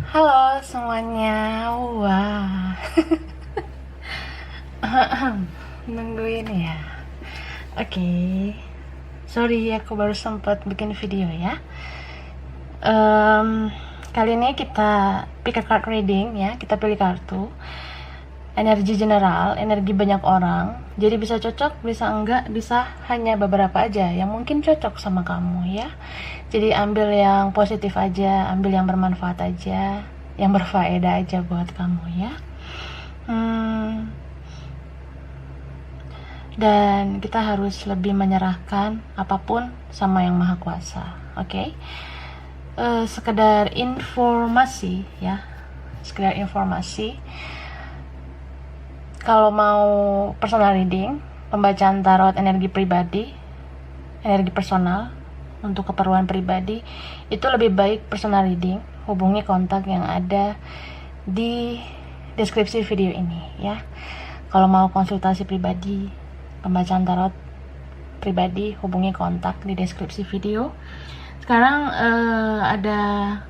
Halo semuanya, wah, nungguin ya. Oke, sorry aku baru sempat bikin video ya. Kali ini kita pick a card reading ya, kita pilih kartu. Energi general, energi banyak orang. Jadi bisa cocok, bisa enggak, bisa hanya beberapa aja yang mungkin cocok sama kamu ya. Jadi ambil yang positif aja, ambil yang bermanfaat aja, yang berfaedah aja buat kamu ya. Dan kita harus lebih menyerahkan apapun sama yang maha kuasa. Oke. Sekedar informasi ya, sekedar informasi. Kalau mau personal reading, pembacaan tarot energi pribadi, energi personal untuk keperluan pribadi, itu lebih baik personal reading. Hubungi kontak yang ada di deskripsi video ini ya. Kalau mau konsultasi pribadi, pembacaan tarot pribadi, hubungi kontak di deskripsi video. Sekarang ada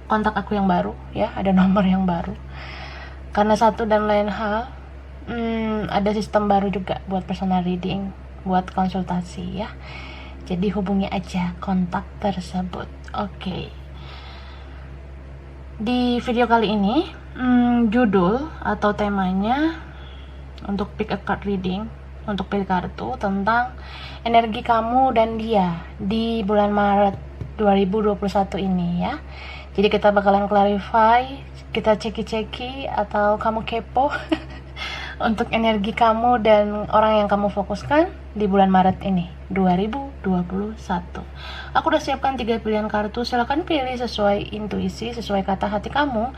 kontak aku yang baru ya, ada nomor yang baru. Karena satu dan lain hal, ada sistem baru juga buat personal reading, buat konsultasi ya. Jadi hubungi aja kontak tersebut. Oke. Di video kali ini, judul atau temanya untuk pick a card reading, untuk pilih kartu tentang energi kamu dan dia di bulan Maret 2021 ini ya. Jadi kita bakalan clarify, kita ceki-ceki atau kamu kepo untuk energi kamu dan orang yang kamu fokuskan di bulan Maret ini 2021. Aku udah siapkan 3 pilihan kartu, silakan pilih sesuai intuisi, sesuai kata hati kamu.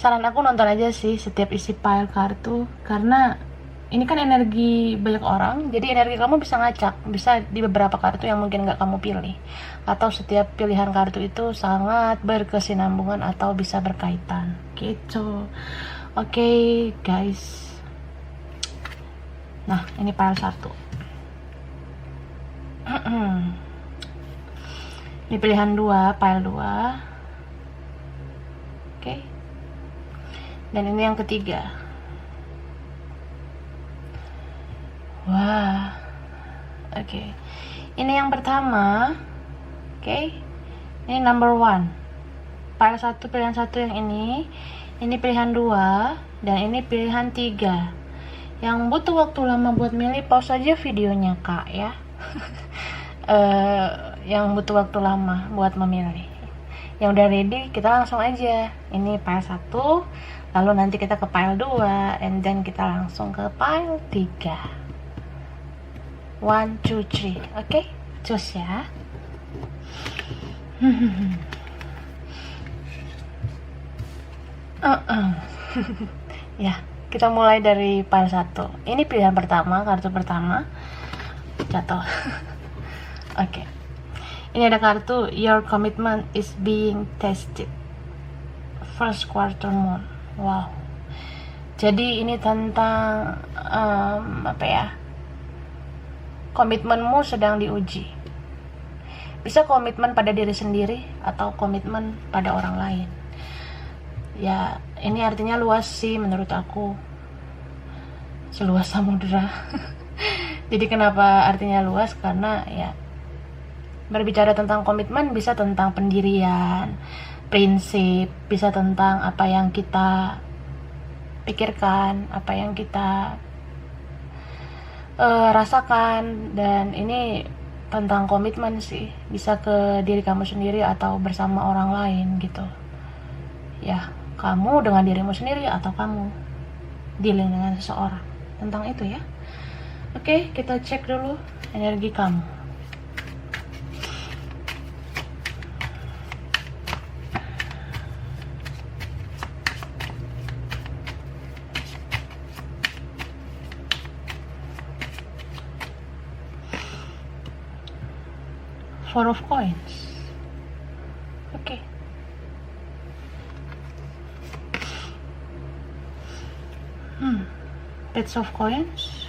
Saran aku nonton aja sih setiap isi pile kartu, karena ini kan energi banyak orang, jadi energi kamu bisa ngacak, bisa di beberapa kartu yang mungkin gak kamu pilih, atau setiap pilihan kartu itu sangat berkesinambungan atau bisa berkaitan gitu. Oke, guys, nah ini pile 1. Ini pilihan 2, pile 2. Oke, dan ini yang ketiga. Wah, oke. Ini yang pertama, oke. Ini number 1. Pile 1, pilihan 1 yang ini pilihan 2, dan ini pilihan 3. Yang butuh waktu lama buat milih, pause aja videonya kak ya. Yang butuh waktu lama buat memilih. Yang udah ready, kita langsung aja. Ini pile 1, lalu nanti kita ke pile 2, and then kita langsung ke pile 3. 1, 2, 3. Oke, cus ya. Ya, kita mulai dari pile 1. Ini pilihan pertama, kartu pertama. Jatuh. Oke. Ini ada kartu Your Commitment is Being Tested. First Quarter Moon. Wow. Jadi ini tentang apa ya? Komitmenmu sedang diuji. Bisa komitmen pada diri sendiri atau komitmen pada orang lain. Ya, ini artinya luas sih menurut aku. Seluas samudera. Jadi kenapa artinya luas? Karena ya berbicara tentang komitmen bisa tentang pendirian, prinsip, bisa tentang apa yang kita pikirkan, apa yang kita rasakan, dan ini tentang komitmen sih, bisa ke diri kamu sendiri atau bersama orang lain gitu ya, kamu dengan dirimu sendiri atau kamu dealing dengan seseorang, tentang itu ya. Oke, kita cek dulu energi kamu. Four of Coins. Oke. Page of Coins.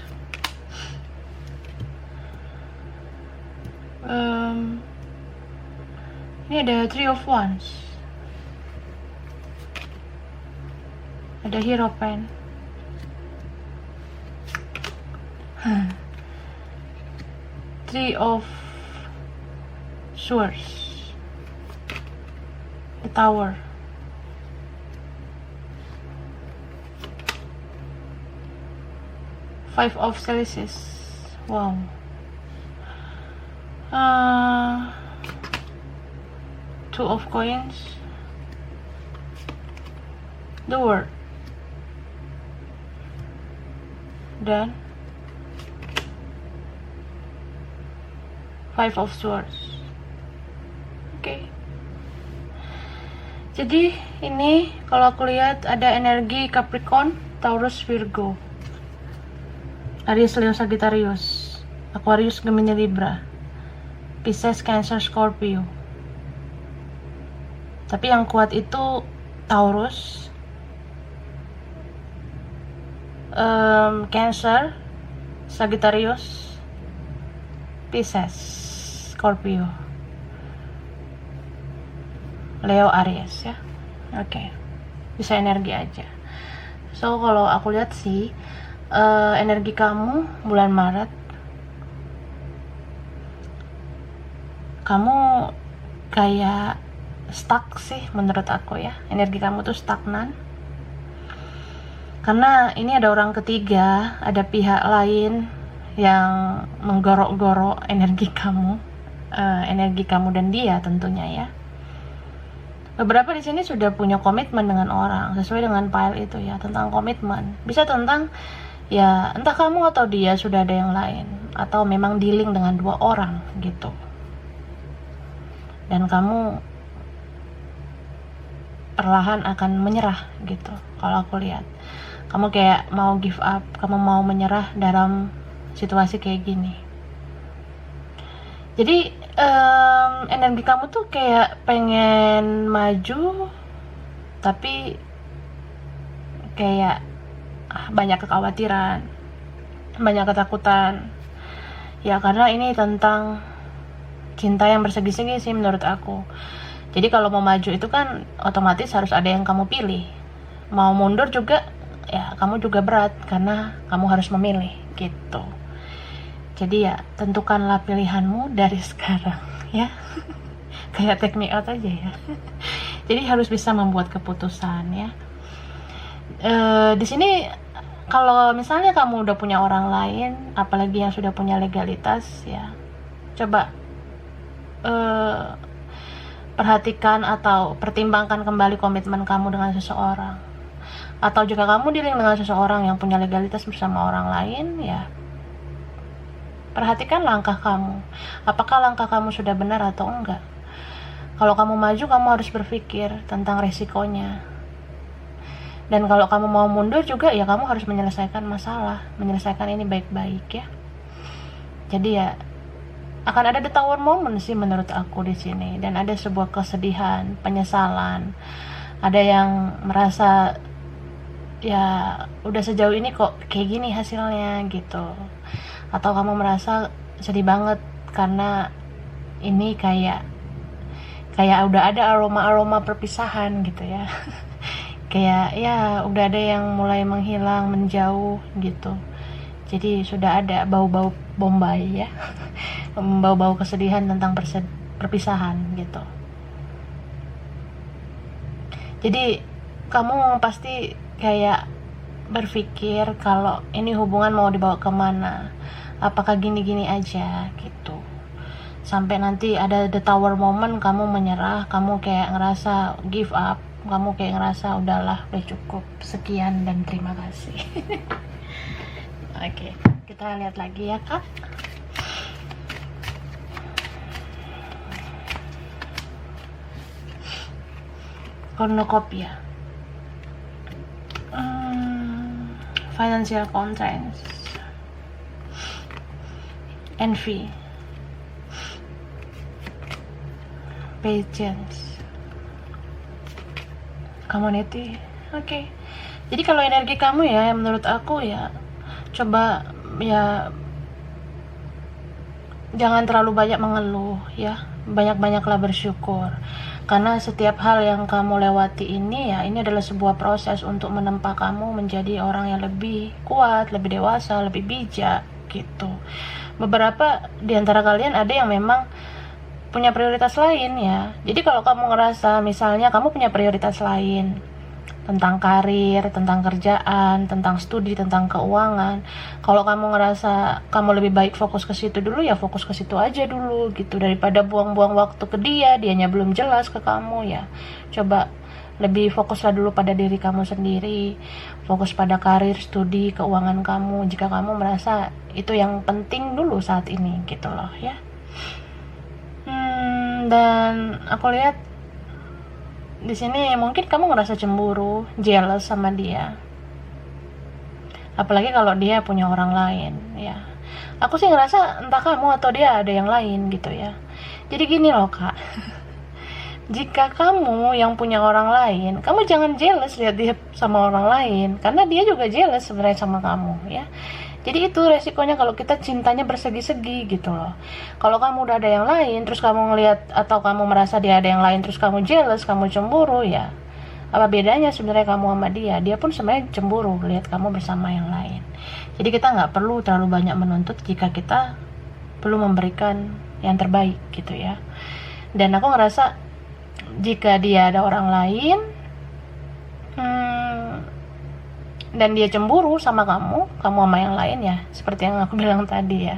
Ini ada Three of Wands. ada Hierophant. Three of Swords, the Tower, Five of Chalices. Wow. Two of Coins, the World, dan Five of Swords. Oke. Jadi ini kalau aku lihat ada energi Capricorn, Taurus, Virgo, Aries, Leo, Sagittarius, Aquarius, Gemini, Libra, Pisces, Cancer, Scorpio. Tapi yang kuat itu Taurus, Cancer, Sagittarius, Pisces, Scorpio, Leo, Aries ya. Oke. Bisa energi aja. So kalau aku lihat sih energi kamu bulan Maret, kamu kayak stuck sih menurut aku ya. Energi kamu tuh stagnan. Karena ini ada orang ketiga, ada pihak lain yang menggorok-gorok energi kamu dan dia tentunya ya. Beberapa di sini sudah punya komitmen dengan orang sesuai dengan pile itu ya, tentang komitmen. Bisa tentang ya entah kamu atau dia sudah ada yang lain, atau memang dealing dengan dua orang gitu. Dan kamu perlahan akan menyerah gitu. Kalau aku lihat, kamu kayak mau give up, kamu mau menyerah dalam situasi kayak gini. Jadi energi kamu tuh kayak pengen maju, tapi kayak banyak kekhawatiran, banyak ketakutan ya, karena ini tentang cinta yang bersegi-segi sih menurut aku. Jadi kalau mau maju itu kan otomatis harus ada yang kamu pilih. Mau mundur juga ya kamu juga berat, karena kamu harus memilih gitu. Jadi ya tentukanlah pilihanmu dari sekarang ya. Kayak take me out aja ya. Jadi harus bisa membuat keputusan ya. Di sini kalau misalnya kamu udah punya orang lain, apalagi yang sudah punya legalitas ya, coba perhatikan atau pertimbangkan kembali komitmen kamu dengan seseorang. Atau jika kamu dealing dengan seseorang yang punya legalitas bersama orang lain ya, perhatikan langkah kamu. Apakah langkah kamu sudah benar atau enggak? Kalau kamu maju, kamu harus berpikir tentang resikonya. Dan kalau kamu mau mundur juga ya kamu harus menyelesaikan masalah, menyelesaikan ini baik-baik ya. Jadi ya akan ada the tower moment sih menurut aku di sini, dan ada sebuah kesedihan, penyesalan. Ada yang merasa ya udah sejauh ini kok kayak gini hasilnya gitu. Atau kamu merasa sedih banget karena ini kayak udah ada aroma perpisahan gitu ya. Kayak ya udah ada yang mulai menghilang, menjauh gitu. Jadi sudah ada bau-bau Bombay ya. Bau-bau kesedihan tentang perpisahan gitu. Jadi kamu pasti kayak berpikir kalau ini hubungan mau dibawa kemana, apakah gini-gini aja gitu. Sampai nanti ada the tower moment, kamu menyerah, kamu kayak ngerasa give up, kamu kayak ngerasa udahlah, udah cukup, sekian dan terima kasih. Oke, kita lihat lagi ya kak. Cornucopia, financial constraints, envy, patience, community. Oke. Jadi kalau energi kamu ya, menurut aku ya, coba ya jangan terlalu banyak mengeluh ya, banyak-banyaklah bersyukur. Karena setiap hal yang kamu lewati ini ya, ini adalah sebuah proses untuk menempa kamu menjadi orang yang lebih kuat, lebih dewasa, lebih bijak gitu. Beberapa di antara kalian ada yang memang punya prioritas lain ya. Jadi kalau kamu ngerasa misalnya kamu punya prioritas lain tentang karir, tentang kerjaan, tentang studi, tentang keuangan. Kalau kamu ngerasa kamu lebih baik fokus ke situ dulu, ya fokus ke situ aja dulu gitu, daripada buang-buang waktu ke dianya belum jelas ke kamu ya. Coba lebih fokuslah dulu pada diri kamu sendiri, fokus pada karir, studi, keuangan kamu jika kamu merasa itu yang penting dulu saat ini gitu loh ya. Dan aku lihat di sini mungkin kamu ngerasa cemburu, jealous sama dia. Apalagi kalau dia punya orang lain ya. Aku sih ngerasa entah kamu atau dia ada yang lain gitu ya. Jadi gini loh kak, jika kamu yang punya orang lain, kamu jangan jealous lihat dia sama orang lain, karena dia juga jealous sebenarnya sama kamu ya. Jadi itu resikonya kalau kita cintanya bersegi-segi gitu loh. Kalau kamu udah ada yang lain, terus kamu ngelihat atau kamu merasa dia ada yang lain, terus kamu jealous, kamu cemburu ya. Apa bedanya sebenarnya kamu sama dia? Dia pun sebenarnya cemburu lihat kamu bersama yang lain. Jadi kita nggak perlu terlalu banyak menuntut jika kita belum memberikan yang terbaik gitu ya. Dan aku ngerasa jika dia ada orang lain, dan dia cemburu sama kamu sama yang lain ya, seperti yang aku bilang tadi ya,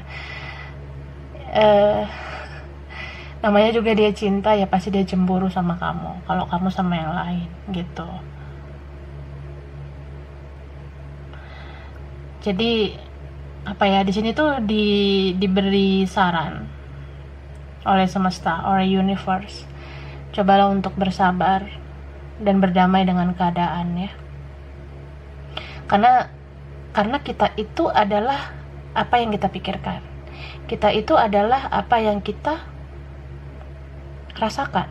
namanya juga dia cinta ya, pasti dia cemburu sama kamu kalau kamu sama yang lain gitu. Jadi apa ya, di sini tuh diberi saran oleh semesta, oleh universe, cobalah untuk bersabar dan berdamai dengan keadaan ya. Karena kita itu adalah apa yang kita pikirkan. Kita itu adalah apa yang kita rasakan.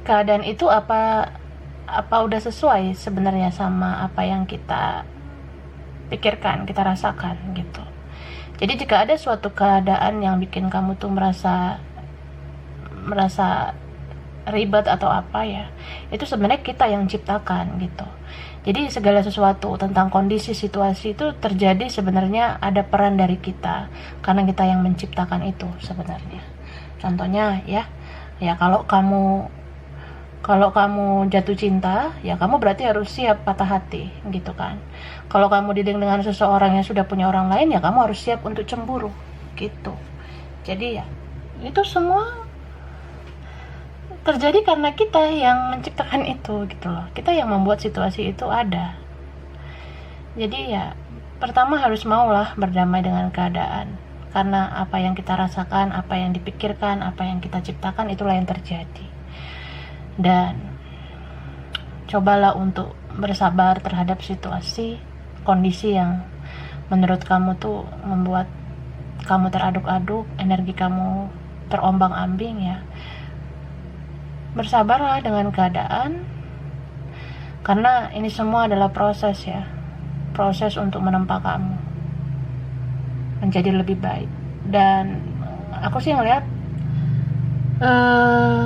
Keadaan itu apa udah sesuai sebenarnya sama apa yang kita pikirkan, kita rasakan gitu. Jadi jika ada suatu keadaan yang bikin kamu tuh merasa ribet atau apa ya, itu sebenarnya kita yang ciptakan gitu. Jadi segala sesuatu tentang kondisi situasi itu terjadi sebenarnya ada peran dari kita, karena kita yang menciptakan itu sebenarnya. Contohnya ya kalau kamu jatuh cinta ya, kamu berarti harus siap patah hati gitu kan. Kalau kamu dengan seseorang yang sudah punya orang lain ya, kamu harus siap untuk cemburu gitu. Jadi ya itu semua terjadi karena kita yang menciptakan itu gitu loh. Kita yang membuat situasi itu ada. Jadi ya pertama harus maulah berdamai dengan keadaan, karena apa yang kita rasakan, apa yang dipikirkan, apa yang kita ciptakan, itulah yang terjadi. Dan cobalah untuk bersabar terhadap situasi, kondisi yang menurut kamu tuh membuat kamu teraduk-aduk, energi kamu terombang-ambing ya. Bersabarlah dengan keadaan, karena ini semua adalah proses ya, proses untuk menempa kamu menjadi lebih baik. Dan aku sih ngeliat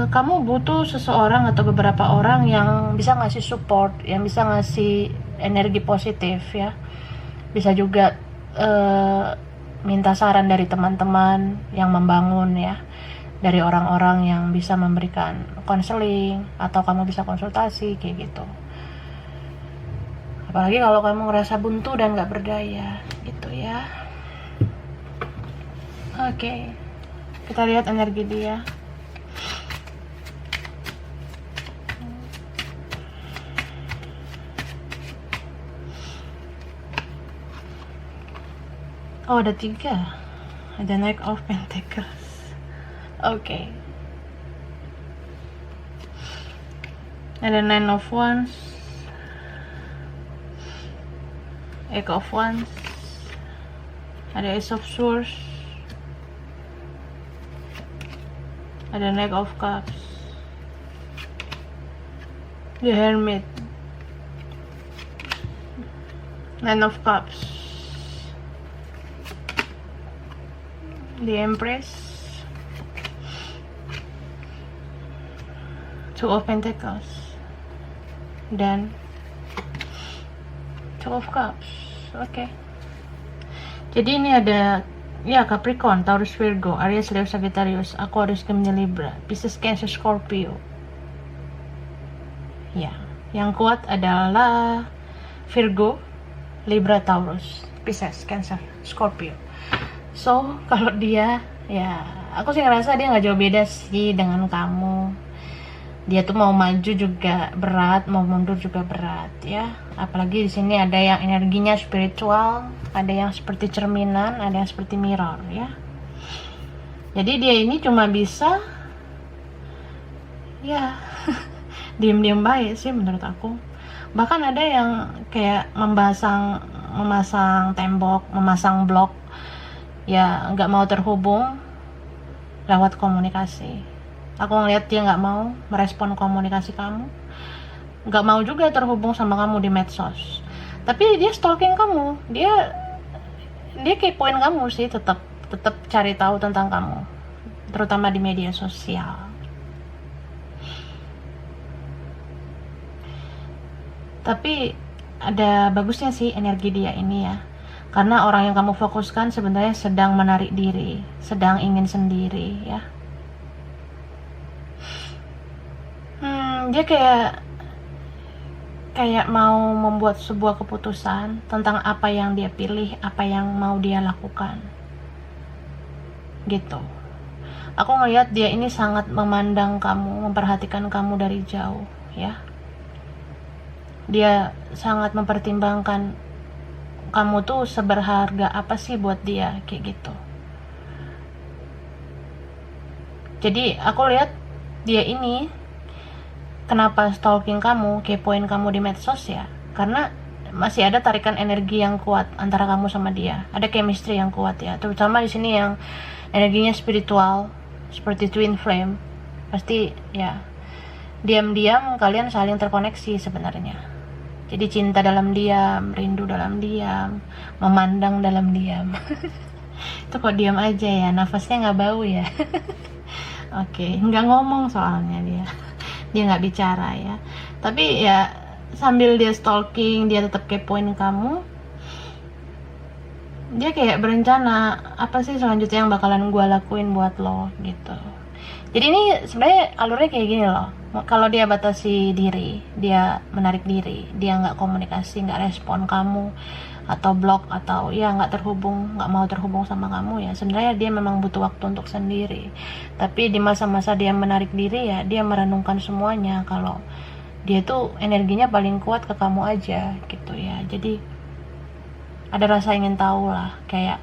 kamu butuh seseorang atau beberapa orang yang bisa ngasih support, yang bisa ngasih energi positif ya. Bisa juga minta saran dari teman-teman yang membangun ya, dari orang-orang yang bisa memberikan konseling, atau kamu bisa konsultasi kayak gitu. Apalagi kalau kamu ngerasa buntu dan gak berdaya gitu ya. Oke, kita lihat energi dia. Oh, ada 3. Ada Knight of Pentacles. Oke. Ada Nine of Wands, Eight of Wands, ada Ace of Swords, ada Knight of Cups, The Hermit, Nine of Cups, The Empress, Two of Pentacles dan Two of Cups. Oke. Jadi ini ada ya Capricorn, Taurus, Virgo, Aries, Leo, Sagittarius, Aquarius, Gemini, Libra, Pisces, Cancer, Scorpio. Ya, yang kuat adalah Virgo, Libra, Taurus, Pisces, Cancer, Scorpio. So kalau dia, ya aku sih ngerasa dia nggak jauh beda sih dengan kamu. Dia tuh mau maju juga berat, mau mundur juga berat ya. Apalagi di sini ada yang energinya spiritual, ada yang seperti cerminan, ada yang seperti mirror ya. Jadi dia ini cuma bisa ya diem-diem baik sih menurut aku. Bahkan ada yang kayak memasang tembok, memasang blok, ya nggak mau terhubung lewat komunikasi. Aku ngeliat dia nggak mau merespon komunikasi kamu, nggak mau juga terhubung sama kamu di medsos. Tapi dia stalking kamu, dia kepoin kamu sih, tetap cari tahu tentang kamu, terutama di media sosial. Tapi ada bagusnya sih energi dia ini ya, karena orang yang kamu fokuskan sebenarnya sedang menarik diri, sedang ingin sendiri ya. Dia kayak mau membuat sebuah keputusan tentang apa yang dia pilih, apa yang mau dia lakukan gitu. Aku ngelihat dia ini sangat memandang kamu, memperhatikan kamu dari jauh ya. Dia sangat mempertimbangkan kamu tuh seberharga apa sih buat dia, kayak gitu. Jadi aku lihat dia ini kenapa stalking kamu, kepoin kamu di medsos ya, karena masih ada tarikan energi yang kuat antara kamu sama dia, ada chemistry yang kuat ya, terutama di sini yang energinya spiritual seperti twin flame. Pasti ya diam-diam kalian saling terkoneksi sebenarnya. Jadi cinta dalam diam, rindu dalam diam, memandang dalam diam. Itu kok diam aja ya, nafasnya nggak bau ya. Oke, nggak ngomong soalnya dia nggak bicara ya, tapi ya sambil dia stalking, dia tetap kepoin kamu. Dia kayak berencana apa sih selanjutnya yang bakalan gue lakuin buat lo gitu. Jadi ini sebenarnya alurnya kayak gini loh. Kalau dia batasi diri, dia menarik diri, dia nggak komunikasi, nggak respon kamu, atau blok, atau ya nggak mau terhubung sama kamu ya, sebenarnya dia memang butuh waktu untuk sendiri. Tapi di masa-masa dia menarik diri ya, dia merenungkan semuanya kalau dia tuh energinya paling kuat ke kamu aja gitu ya. Jadi ada rasa ingin tahu lah, kayak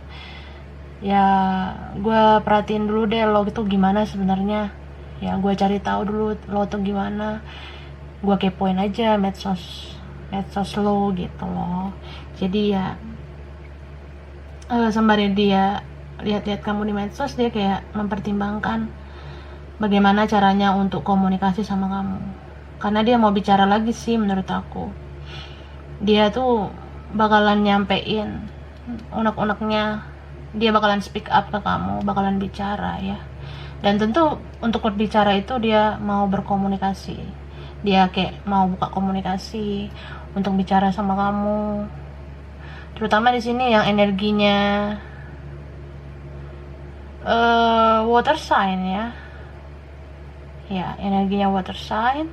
ya gue perhatiin dulu deh lo itu gimana sebenarnya ya, gue cari tahu dulu lo tuh gimana, gue kepoin aja medsos lo gitu loh. Jadi ya sembari dia lihat-lihat kamu di medsos, dia kayak mempertimbangkan bagaimana caranya untuk komunikasi sama kamu, karena dia mau bicara lagi sih menurut aku. Dia tuh bakalan nyampein unek-uneknya, dia bakalan speak up ke kamu, bakalan bicara ya. Dan tentu untuk berbicara itu dia mau berkomunikasi, dia kayak mau buka komunikasi untuk bicara sama kamu. Terutama di sini yang energinya water sign ya, energinya water sign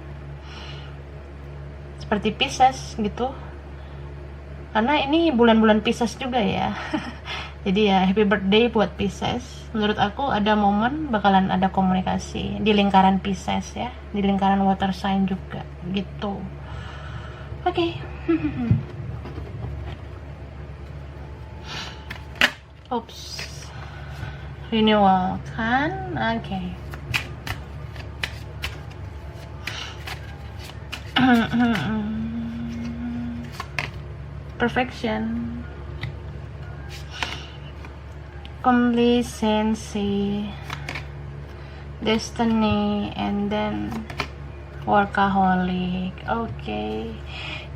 seperti Pisces gitu, karena ini bulan-bulan Pisces juga ya. Jadi ya happy birthday buat Pisces. Menurut aku ada momen bakalan ada komunikasi di lingkaran Pisces ya, di lingkaran water sign juga gitu. Oke. Oops. Renewal kan? Oke. Perfection, complacency, destiny, and then workaholic. Oke.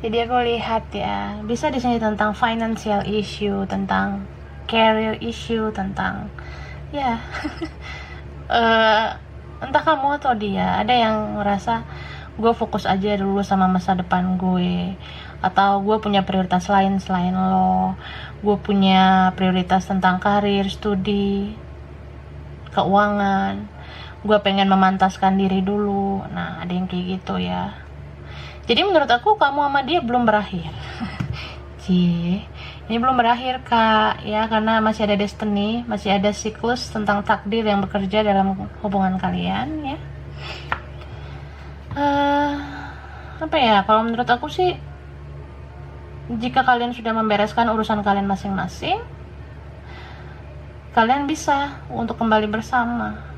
Jadi aku lihat ya, bisa di sini tentang financial issue, tentang career issue, tentang ya entah kamu atau dia, ada yang ngerasa gue fokus aja dulu sama masa depan gue, atau gue punya prioritas lain selain lo, gue punya prioritas tentang karir, studi, keuangan, gue pengen memantaskan diri dulu. Nah, ada yang kayak gitu ya. Jadi menurut aku kamu sama dia belum berakhir. Ini belum berakhir kak ya, karena masih ada destiny, masih ada siklus tentang takdir yang bekerja dalam hubungan kalian ya. Apa ya, kalau menurut aku sih, jika kalian sudah membereskan urusan kalian masing-masing, kalian bisa untuk kembali bersama.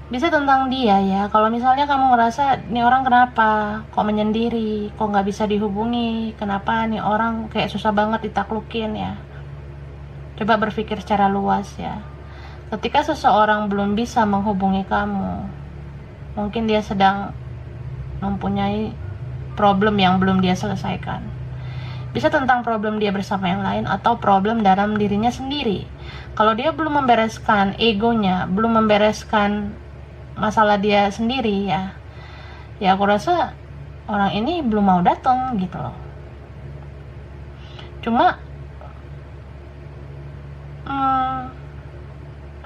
Bisa tentang dia ya, kalau misalnya kamu ngerasa nih orang kenapa kok menyendiri, kok nggak bisa dihubungi, kenapa nih orang kayak susah banget ditaklukin ya, coba berpikir secara luas ya. Ketika seseorang belum bisa menghubungi kamu, mungkin dia sedang mempunyai problem yang belum dia selesaikan. Bisa tentang problem dia bersama yang lain atau problem dalam dirinya sendiri. Kalau dia belum membereskan egonya, belum membereskan masalah dia sendiri ya aku rasa orang ini belum mau datang gitu loh. Cuma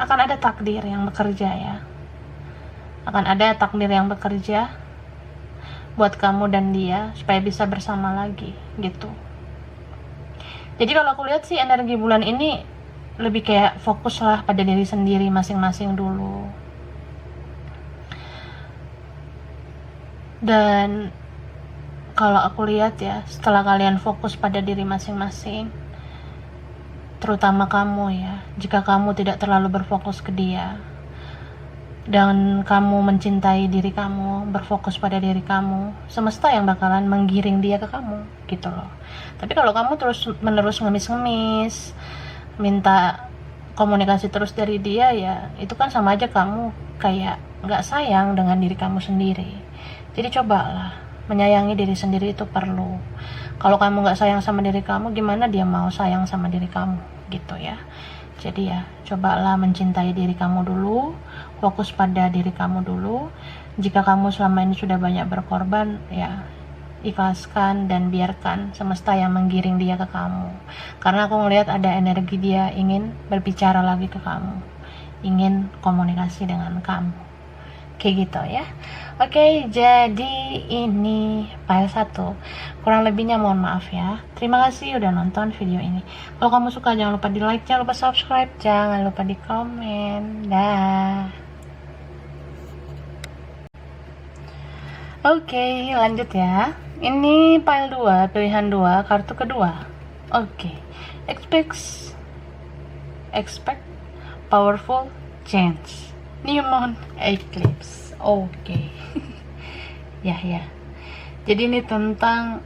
akan ada takdir yang bekerja ya, akan ada takdir yang bekerja buat kamu dan dia supaya bisa bersama lagi gitu. Jadi kalau aku lihat sih, energi bulan ini lebih kayak fokus lah pada diri sendiri masing-masing dulu. Dan kalau aku lihat ya, setelah kalian fokus pada diri masing-masing, terutama kamu ya, jika kamu tidak terlalu berfokus ke dia dan kamu mencintai diri kamu, berfokus pada diri kamu, semesta yang bakalan menggiring dia ke kamu gitu loh. Tapi kalau kamu terus menerus ngemis-ngemis, minta komunikasi terus dari dia, ya itu kan sama aja kamu kayak gak sayang dengan diri kamu sendiri. Jadi cobalah, menyayangi diri sendiri itu perlu. Kalau kamu gak sayang sama diri kamu, gimana dia mau sayang sama diri kamu gitu ya. Jadi ya, cobalah mencintai diri kamu dulu, fokus pada diri kamu dulu. Jika kamu selama ini sudah banyak berkorban, ya ikhlaskan dan biarkan semesta yang menggiring dia ke kamu. Karena aku ngelihat ada energi dia ingin berbicara lagi ke kamu, ingin komunikasi dengan kamu, kayak gitu ya. Oke, jadi ini file 1. Kurang lebihnya mohon maaf ya. Terima kasih udah nonton video ini. Kalau kamu suka jangan lupa di like, jangan lupa subscribe, jangan lupa di komen. Dah. Oke, lanjut ya. Ini file 2, pilihan 2, kartu kedua. Oke. Expect powerful change. New moon eclipse. Oke. ya. Jadi ini tentang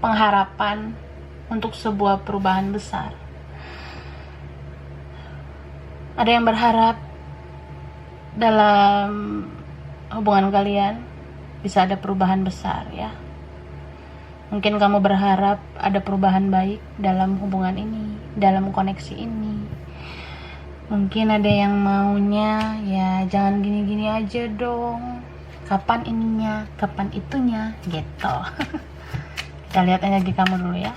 pengharapan untuk sebuah perubahan besar. Ada yang berharap dalam hubungan kalian bisa ada perubahan besar ya. Mungkin kamu berharap ada perubahan baik dalam hubungan ini, dalam koneksi ini. Mungkin ada yang maunya ya jangan gini-gini aja dong, kapan ininya, kapan itunya gitu. Kita lihat energi kamu dulu ya.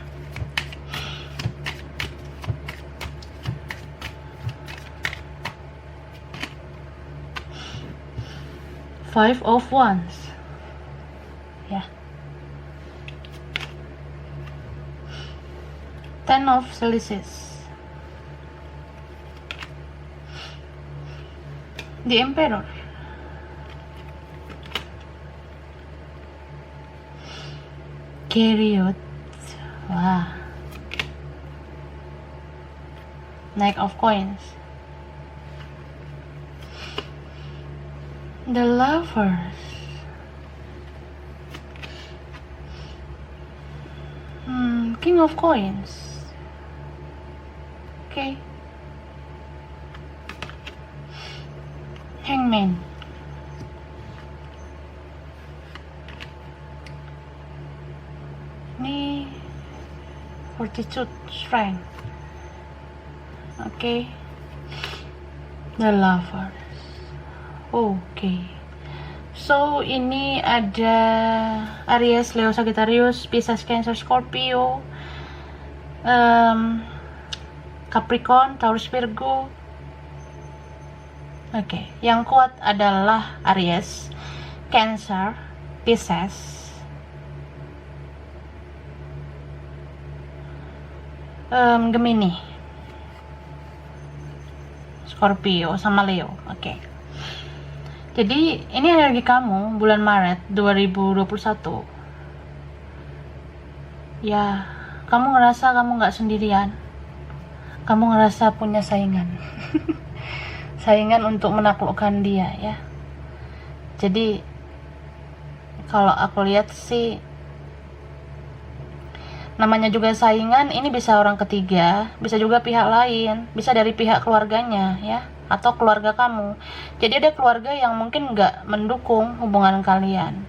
Five of Wands ya. Ten of Slices, The Emperor, Chariot, wah, Knight of Coins, The Lovers, King of Coins. Okay. Hangman, ini Fortitude, Strength, Oke. The Lovers. Oke. So ini ada Aries, Leo, Sagittarius, Pisces, Cancer, Scorpio, Capricorn, Taurus, Virgo. Oke, yang kuat adalah Aries, Cancer, Pisces, Gemini, Scorpio, sama Leo. Oke. Jadi ini energi kamu bulan Maret 2021. Ya, kamu ngerasa kamu nggak sendirian. Kamu ngerasa punya saingan. Saingan untuk menaklukkan dia, ya. Jadi kalau aku lihat sih, namanya juga saingan, ini bisa orang ketiga, bisa juga pihak lain, bisa dari pihak keluarganya, ya, atau keluarga kamu. Jadi ada keluarga yang mungkin nggak mendukung hubungan kalian.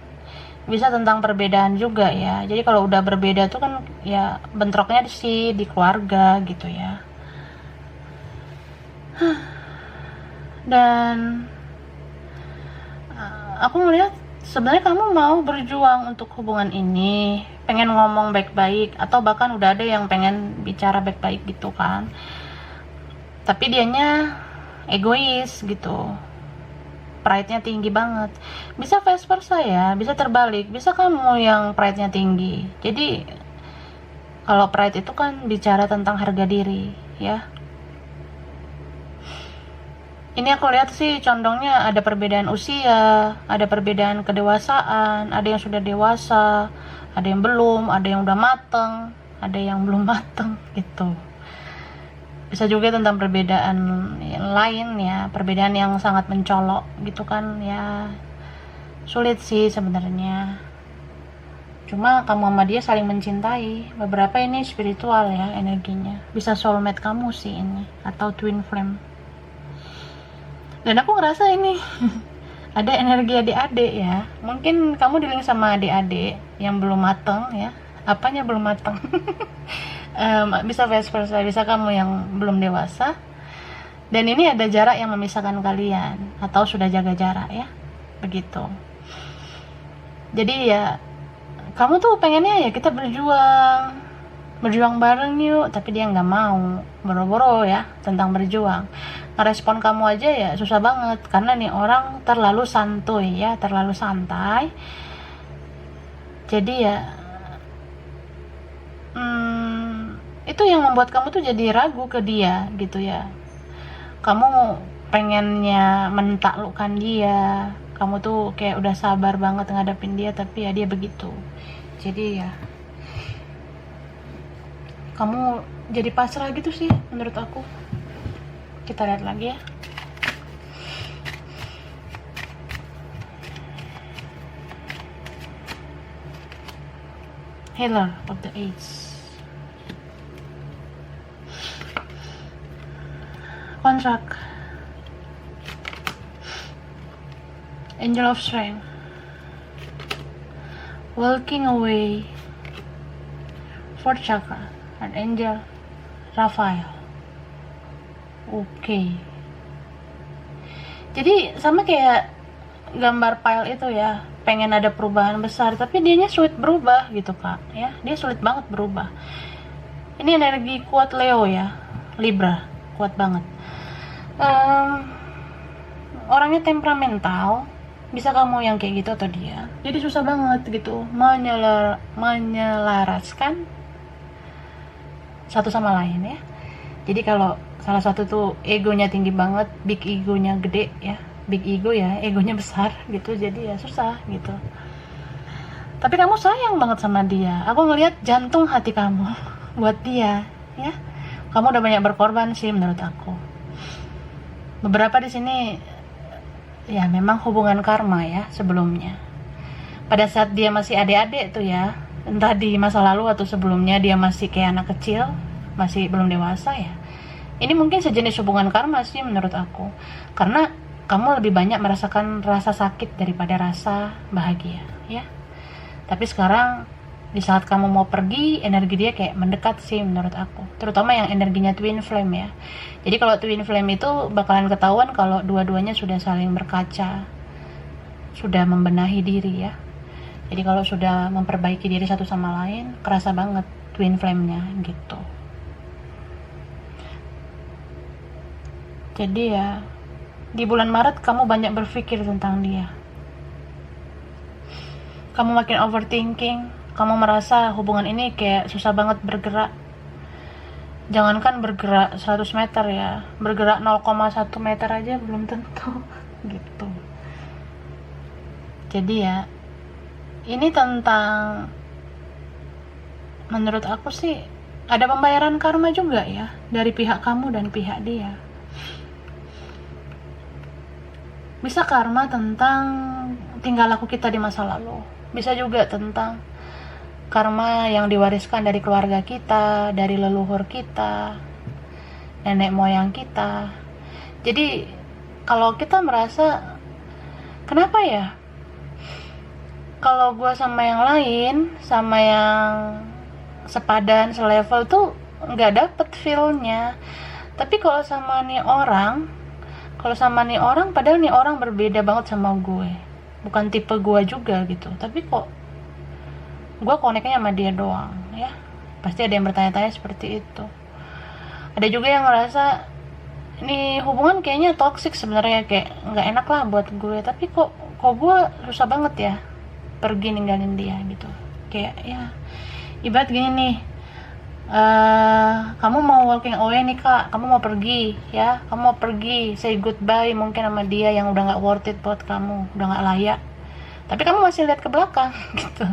Bisa tentang perbedaan juga, ya. Jadi kalau udah berbeda tuh kan ya bentroknya di keluarga gitu, ya. Dan aku melihat sebenarnya kamu mau berjuang untuk hubungan ini, pengen ngomong baik-baik, atau bahkan udah ada yang pengen bicara baik-baik gitu kan, tapi dianya egois gitu, pride-nya tinggi banget. Bisa vice versa, ya, bisa terbalik, bisa kamu yang pride-nya tinggi. Jadi kalau pride itu kan bicara tentang harga diri, ya. Ini aku lihat sih condongnya ada perbedaan usia, ada perbedaan kedewasaan, ada yang sudah dewasa, ada yang belum, ada yang udah mateng, ada yang belum mateng gitu. Bisa juga tentang perbedaan yang lain, ya, perbedaan yang sangat mencolok gitu kan, ya. Sulit sih sebenarnya. Cuma kamu sama dia saling mencintai. Beberapa ini spiritual, ya, energinya. Bisa soulmate kamu sih ini, atau twin flame. Dan aku ngerasa ini ada energi adik-adik, ya. Mungkin kamu dealing sama adik-adik yang belum mateng, ya. Apanya belum mateng? Bisa vice versa, bisa kamu yang belum dewasa. Dan ini ada jarak yang memisahkan kalian, atau sudah jaga jarak, ya. Begitu. Jadi ya kamu tuh pengennya ya kita berjuang bareng yuk, tapi dia nggak mau, boro-boro, ya, tentang berjuang. Ngerespon kamu aja ya susah banget, karena nih orang terlalu santuy, ya, terlalu santai. Jadi ya itu yang membuat kamu tuh jadi ragu ke dia gitu, ya. Kamu pengennya mentaklukkan dia, kamu tuh kayak udah sabar banget ngadepin dia, tapi ya dia begitu. Jadi ya kamu jadi pasrah gitu sih menurut aku. Kita lihat lagi, ya. Healer of the Ace. Contract. Angel of Strength. Walking away. Fourth chakra. Archangel Raphael. Oke. Jadi sama kayak gambar pile itu, ya, pengen ada perubahan besar, tapi dianya sulit berubah gitu, Kak, ya. Dia sulit banget berubah. Ini energi kuat Leo, ya, Libra, kuat banget. Orangnya temperamental, bisa kamu yang kayak gitu atau dia. Jadi susah banget gitu menyelaraskan satu sama lain, ya. Jadi kalau salah satu tuh egonya tinggi banget, big egonya gede, ya, big ego, ya, egonya besar gitu, jadi ya susah gitu. Tapi kamu sayang banget sama dia. Aku ngelihat jantung hati kamu buat dia, ya. Kamu udah banyak berkorban sih menurut aku. Beberapa di sini ya memang hubungan karma, ya, sebelumnya. Pada saat dia masih adik-adik tuh, ya, entah di masa lalu atau sebelumnya dia masih kayak anak kecil, masih belum dewasa, ya. Ini mungkin sejenis hubungan karma sih menurut aku. Karena kamu lebih banyak merasakan rasa sakit daripada rasa bahagia, ya. Tapi sekarang di saat kamu mau pergi, energi dia kayak mendekat sih menurut aku, terutama yang energinya twin flame ya. Jadi kalau twin flame itu bakalan ketahuan kalau dua-duanya sudah saling berkaca, sudah membenahi diri ya. Jadi kalau sudah memperbaiki diri satu sama lain, kerasa banget twin flame-nya gitu. Jadi ya, di bulan Maret kamu banyak berpikir tentang dia. Kamu makin overthinking, kamu merasa hubungan ini kayak susah banget bergerak. Jangankan bergerak 100 meter ya, bergerak 0,1 meter aja belum tentu gitu. Jadi ya, ini tentang, menurut aku sih ada pembayaran karma juga ya, dari pihak kamu dan pihak dia. Bisa karma tentang tingkah laku kita di masa lalu, bisa juga tentang karma yang diwariskan dari keluarga kita, dari leluhur kita, nenek moyang kita. Jadi kalau kita merasa, kenapa ya kalau gue sama yang lain, sama yang sepadan, selevel tuh nggak dapet feel-nya, tapi kalau sama nih orang, padahal nih orang berbeda banget sama gue, bukan tipe gue juga gitu, tapi kok gue connect-nya sama dia doang ya. Pasti ada yang bertanya-tanya seperti itu. Ada juga yang ngerasa ini hubungan kayaknya toxic sebenarnya, kayak nggak enak lah buat gue, tapi kok gue susah banget ya pergi ninggalin dia gitu. Kayak ya ibarat gini nih, kamu mau walking away nih kak, kamu mau pergi ya, kamu mau pergi say goodbye mungkin sama dia yang udah nggak worth it buat kamu, udah nggak layak, tapi kamu masih lihat ke belakang gitu.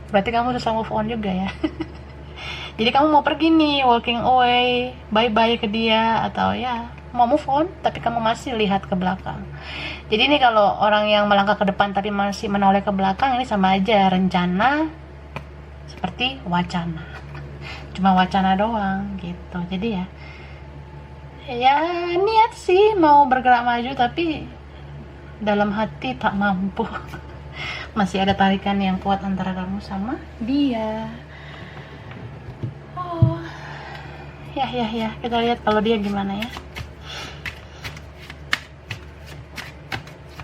Berarti kamu susah move on juga ya. Jadi kamu mau pergi nih, walking away, bye bye ke dia, atau ya mau move on tapi kamu masih lihat ke belakang. Jadi ini kalau orang yang melangkah ke depan tapi masih menoleh ke belakang, ini sama aja rencana seperti wacana, cuma wacana doang gitu. Jadi ya niat sih mau bergerak maju, tapi dalam hati tak mampu. Masih ada tarikan yang kuat antara kamu sama dia. Oh ya kita lihat kalau dia gimana ya.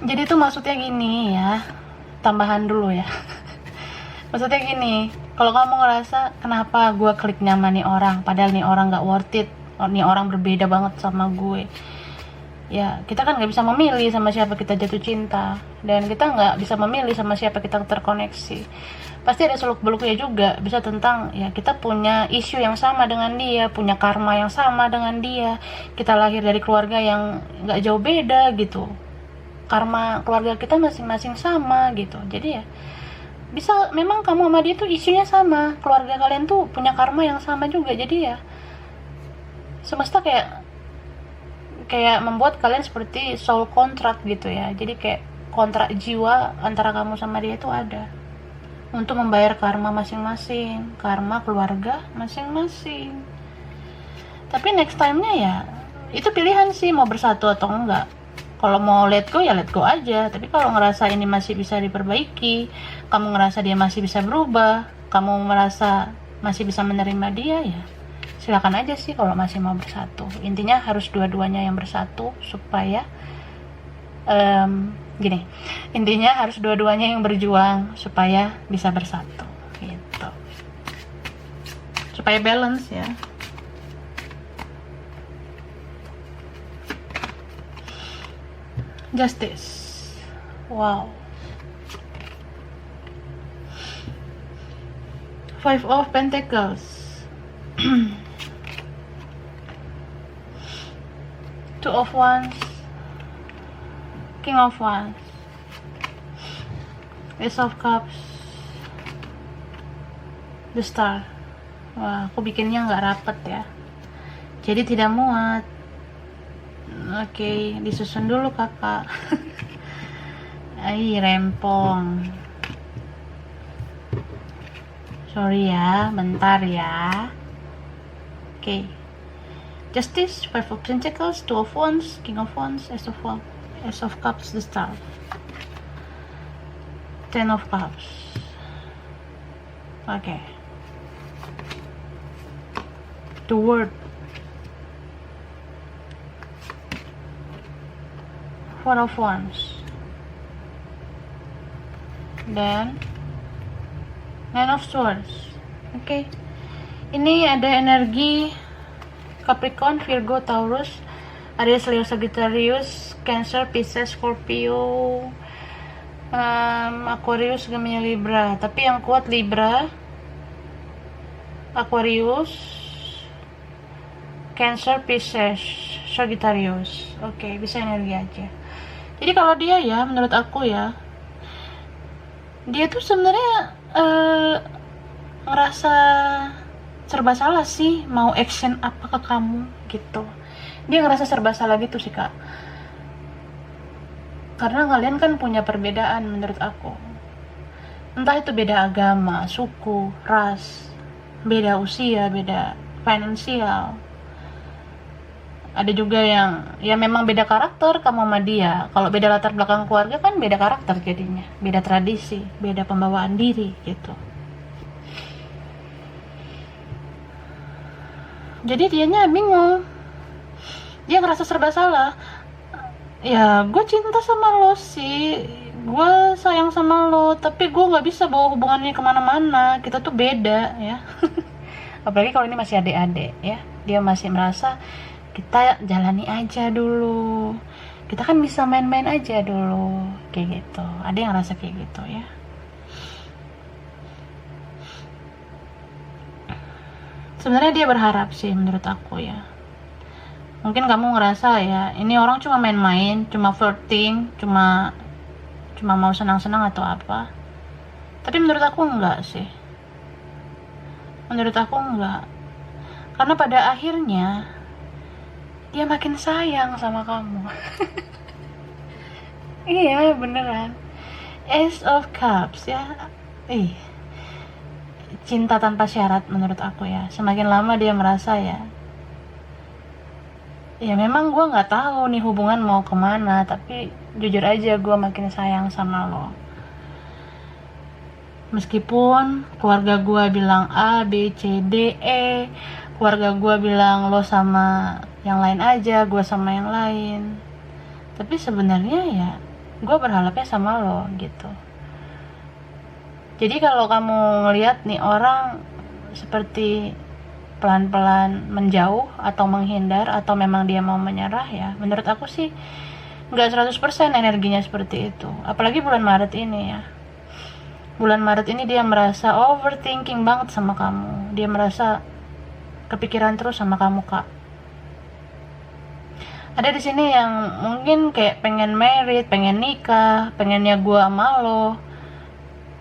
Jadi tuh maksudnya gini ya, tambahan dulu ya. Maksudnya gini, kalau kamu ngerasa kenapa gue klik nyaman nih orang, padahal nih orang gak worth it, nih orang berbeda banget sama gue, ya kita kan gak bisa memilih sama siapa kita jatuh cinta, dan kita gak bisa memilih sama siapa kita terkoneksi. Pasti ada seluk beluknya juga, bisa tentang ya kita punya isu yang sama dengan dia, punya karma yang sama dengan dia, kita lahir dari keluarga yang gak jauh beda gitu, karma keluarga kita masing-masing sama gitu. Jadi ya bisa memang kamu sama dia tuh isunya sama, keluarga kalian tuh punya karma yang sama juga. Jadi ya semesta kayak membuat kalian seperti soul contract gitu ya. Jadi kayak kontrak jiwa antara kamu sama dia itu ada untuk membayar karma masing-masing, karma keluarga masing-masing. Tapi next time-nya ya itu pilihan sih mau bersatu atau enggak. Kalau mau let go ya let go aja, tapi kalau ngerasa ini masih bisa diperbaiki, kamu ngerasa dia masih bisa berubah, kamu merasa masih bisa menerima dia, ya silakan aja sih kalau masih mau bersatu. Intinya harus dua-duanya yang bersatu supaya intinya harus dua-duanya yang berjuang supaya bisa bersatu gitu, supaya balance ya. Justice. Wow. Five of Pentacles. Two of Wands. King of Wands. Ace of Cups. The Star. Wah, aku bikinnya nggak rapet ya, jadi tidak muat. Oke, disusun dulu kakak. Ai, rempong. Sorry ya, bentar ya. Oke. Justice, Five of Pentacles, Two of Wands, King of Wands, Ace of Cups, the Star. Ten of Cups. Oke. The Word. Four of Wands. Dan Nine of Swords. Oke. Ini ada energi Capricorn, Virgo, Taurus, Aries, Leo, Sagittarius, Cancer, Pisces, Scorpio, Aquarius, Gemini, Libra. Tapi yang kuat Libra, Aquarius, Cancer, Pisces, Sagittarius. Oke, bisa energi aja. Jadi kalau dia ya, menurut aku ya, dia tuh sebenarnya ngerasa serba salah sih, mau action apa ke kamu gitu. Dia ngerasa serba salah gitu sih kak, karena kalian kan punya perbedaan menurut aku. Entah itu beda agama, suku, ras, beda usia, beda finansial. Ada juga yang ya memang beda karakter kamu sama dia. Kalau beda latar belakang keluarga kan beda karakter jadinya, beda tradisi, beda pembawaan diri gitu. Jadi dianya bingung, dia ngerasa serba salah. Ya gue cinta sama lo sih, gue sayang sama lo, tapi gue nggak bisa bawa hubungannya kemana-mana, kita tuh beda ya. Apalagi kalau ini masih adik-adik ya, dia masih merasa kita jalani aja dulu, kita kan bisa main-main aja dulu, kayak gitu. Ada yang ngerasa kayak gitu ya. Sebenarnya dia berharap sih menurut aku ya. Mungkin kamu ngerasa ya, ini orang cuma main-main, cuma flirting, cuma mau senang-senang atau apa. Tapi menurut aku enggak sih. Menurut aku enggak. Karena pada akhirnya dia makin sayang sama kamu. Iya, beneran. Ace of Cups ya. Cinta tanpa syarat menurut aku ya. Semakin lama dia merasa ya memang gue nggak tahu nih hubungan mau kemana, tapi jujur aja gue makin sayang sama lo. Meskipun keluarga gue bilang A, B, C, D, E, keluarga gue bilang lo sama yang lain aja, gue sama yang lain, tapi sebenarnya ya gue berharapnya sama lo gitu. Jadi kalau kamu ngelihat nih orang seperti pelan-pelan menjauh atau menghindar atau memang dia mau menyerah ya, menurut aku sih nggak 100% energinya seperti itu. Apalagi bulan Maret ini ya. Bulan Maret ini dia merasa overthinking banget sama kamu. Dia merasa kepikiran terus sama kamu kak. Ada di sini yang mungkin kayak pengen married, pengen nikah, pengennya gua sama lo,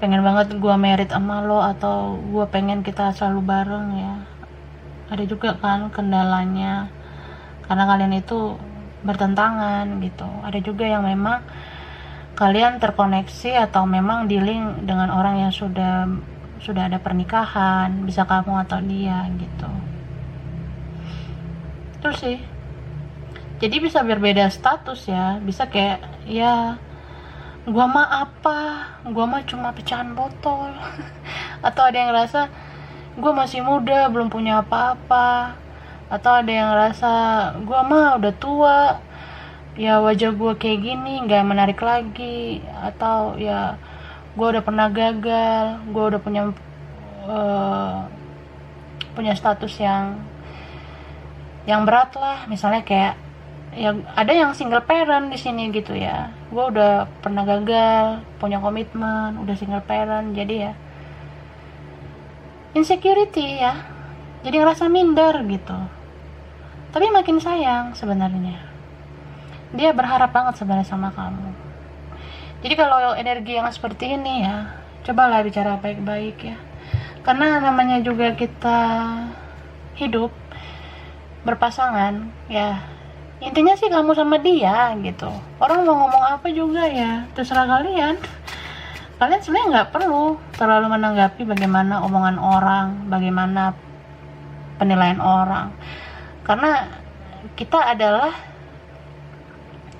pengen banget gue merit sama lo, atau gue pengen kita selalu bareng ya. Ada juga kan kendalanya karena kalian itu bertentangan gitu. Ada juga yang memang kalian terkoneksi atau memang dealing dengan orang yang sudah ada pernikahan, bisa kamu atau dia gitu. Itu sih. Jadi bisa berbeda status ya, bisa kayak ya gua mah apa, gua mah cuma pecahan botol. Atau ada yang ngerasa gua masih muda, belum punya apa-apa. Atau ada yang ngerasa gua mah udah tua, ya wajah gua kayak gini gak menarik lagi. Atau ya gua udah pernah gagal, gua udah punya status yang berat lah, misalnya kayak ya ada yang single parent di sini gitu ya. Gue udah pernah gagal, punya komitmen, udah single parent, jadi ya insecurity ya, jadi ngerasa minder gitu. Tapi makin sayang sebenarnya. Dia berharap banget sebenarnya sama kamu. Jadi kalau energi yang seperti ini ya, cobalah bicara baik-baik ya. Karena namanya juga kita hidup berpasangan ya, intinya sih kamu sama dia gitu. Orang mau ngomong apa juga ya terserah kalian. Kalian sebenarnya nggak perlu terlalu menanggapi bagaimana omongan orang, bagaimana penilaian orang, karena kita adalah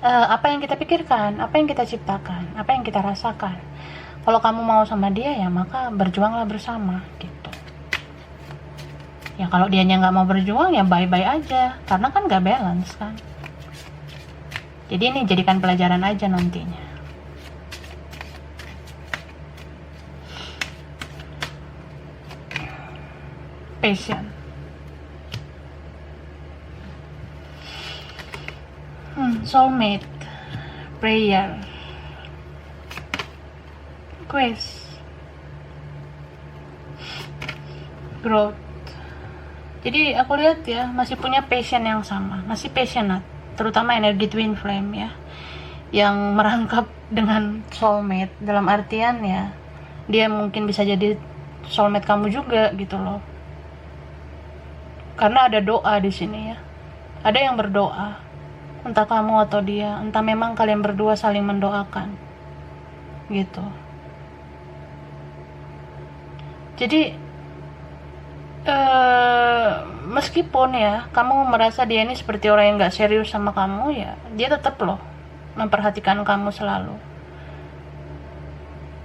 apa yang kita pikirkan, apa yang kita ciptakan, apa yang kita rasakan. Kalau kamu mau sama dia ya maka berjuanglah bersama gitu. Ya kalau dianya nggak mau berjuang ya bye-bye aja, karena kan nggak balance kan. Jadi ini jadikan pelajaran aja nantinya. Passion. Soulmate, prayer, quest, growth. Jadi aku lihat ya masih punya passion yang sama, masih passionate, terutama energi twin flame ya, yang merangkap dengan soulmate, dalam artian ya dia mungkin bisa jadi soulmate kamu juga gitu loh. Karena ada doa di sini ya, ada yang berdoa, entah kamu atau dia, entah memang kalian berdua saling mendoakan gitu. Jadi meskipun ya kamu merasa dia ini seperti orang yang gak serius sama kamu, ya dia tetap loh memperhatikan kamu selalu.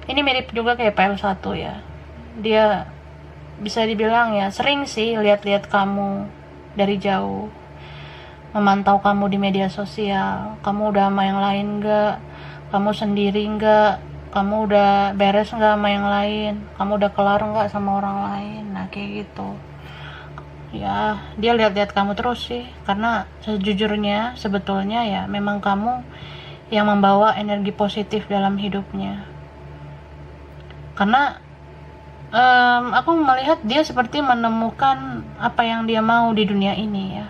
Ini mirip juga kayak PL1 ya, dia bisa dibilang ya sering sih lihat-lihat kamu dari jauh, memantau kamu di media sosial, kamu udah sama yang lain gak, kamu sendiri gak, kamu udah beres gak sama yang lain, kamu udah kelar gak sama orang lain. Nah kayak gitu ya, dia lihat-lihat kamu terus sih, karena sejujurnya sebetulnya ya memang kamu yang membawa energi positif dalam hidupnya. Karena aku melihat dia seperti menemukan apa yang dia mau di dunia ini ya.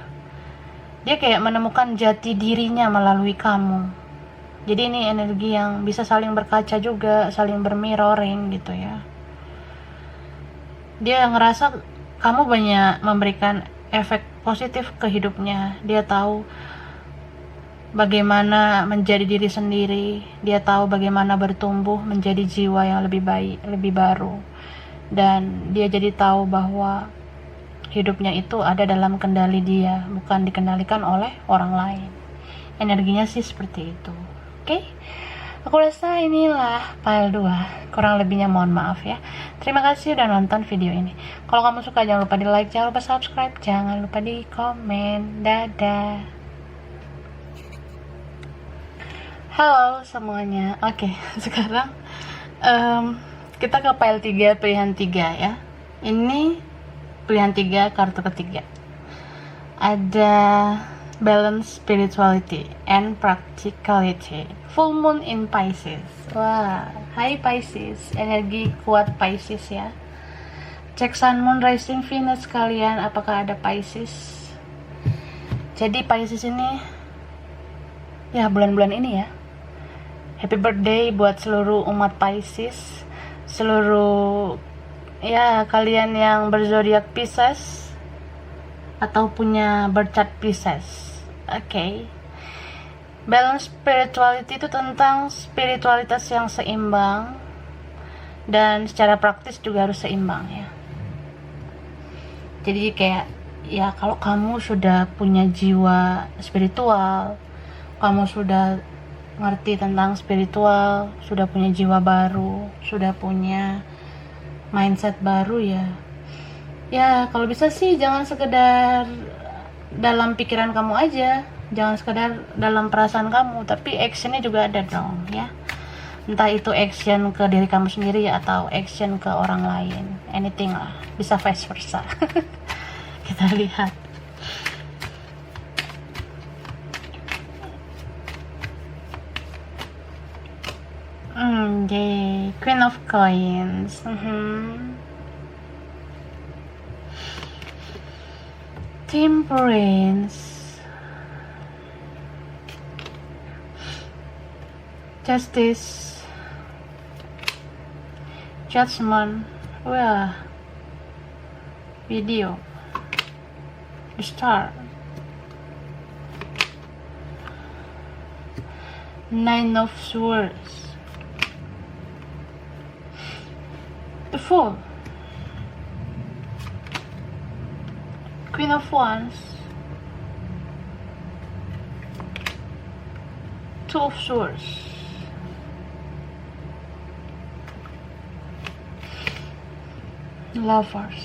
Dia kayak menemukan jati dirinya melalui kamu. Jadi ini energi yang bisa saling berkaca juga, saling bermirroring gitu ya. Dia ngerasa kamu banyak memberikan efek positif ke hidupnya. Dia tahu bagaimana menjadi diri sendiri. Dia tahu bagaimana bertumbuh menjadi jiwa yang lebih baik, lebih baru. Dan dia jadi tahu bahwa hidupnya itu ada dalam kendali dia, bukan dikendalikan oleh orang lain. Energinya sih seperti itu. Oke? Aku rasa inilah file 2. Kurang lebihnya mohon maaf ya. Terima kasih udah nonton video ini. Kalau kamu suka jangan lupa di like, jangan lupa subscribe, jangan lupa di komen. Dadah. Halo semuanya. Oke, sekarang kita ke file 3, pilihan 3 ya. Ini pilihan 3, kartu ketiga. Ada balance, spirituality, and practicality. Full moon in Pisces. Wah, hai Pisces, energi kuat Pisces ya. Cek sun, moon, rising, Venus kalian, apakah ada Pisces? Jadi Pisces ini ya bulan-bulan ini ya. Happy birthday buat seluruh umat Pisces, seluruh ya kalian yang berzodiak Pisces atau punya birth chart Pisces. Oke. Balance spirituality itu tentang spiritualitas yang seimbang, dan secara praktis juga harus seimbang ya. Jadi kayak ya kalau kamu sudah punya jiwa spiritual, kamu sudah ngerti tentang spiritual, sudah punya jiwa baru, sudah punya mindset baru ya. Ya kalau bisa sih jangan sekedar dalam pikiran kamu aja, jangan sekedar dalam perasaan kamu, tapi actionnya juga ada dong ya. Entah itu action ke diri kamu sendiri atau action ke orang lain, anything lah, bisa vice versa. Kita lihat. Yay, Queen of Coins. Temperance, Justice, Judgment. Wah, video, the Star, Nine of Swords, the Fool, Queen of Wands, Two of Swords, Lovers.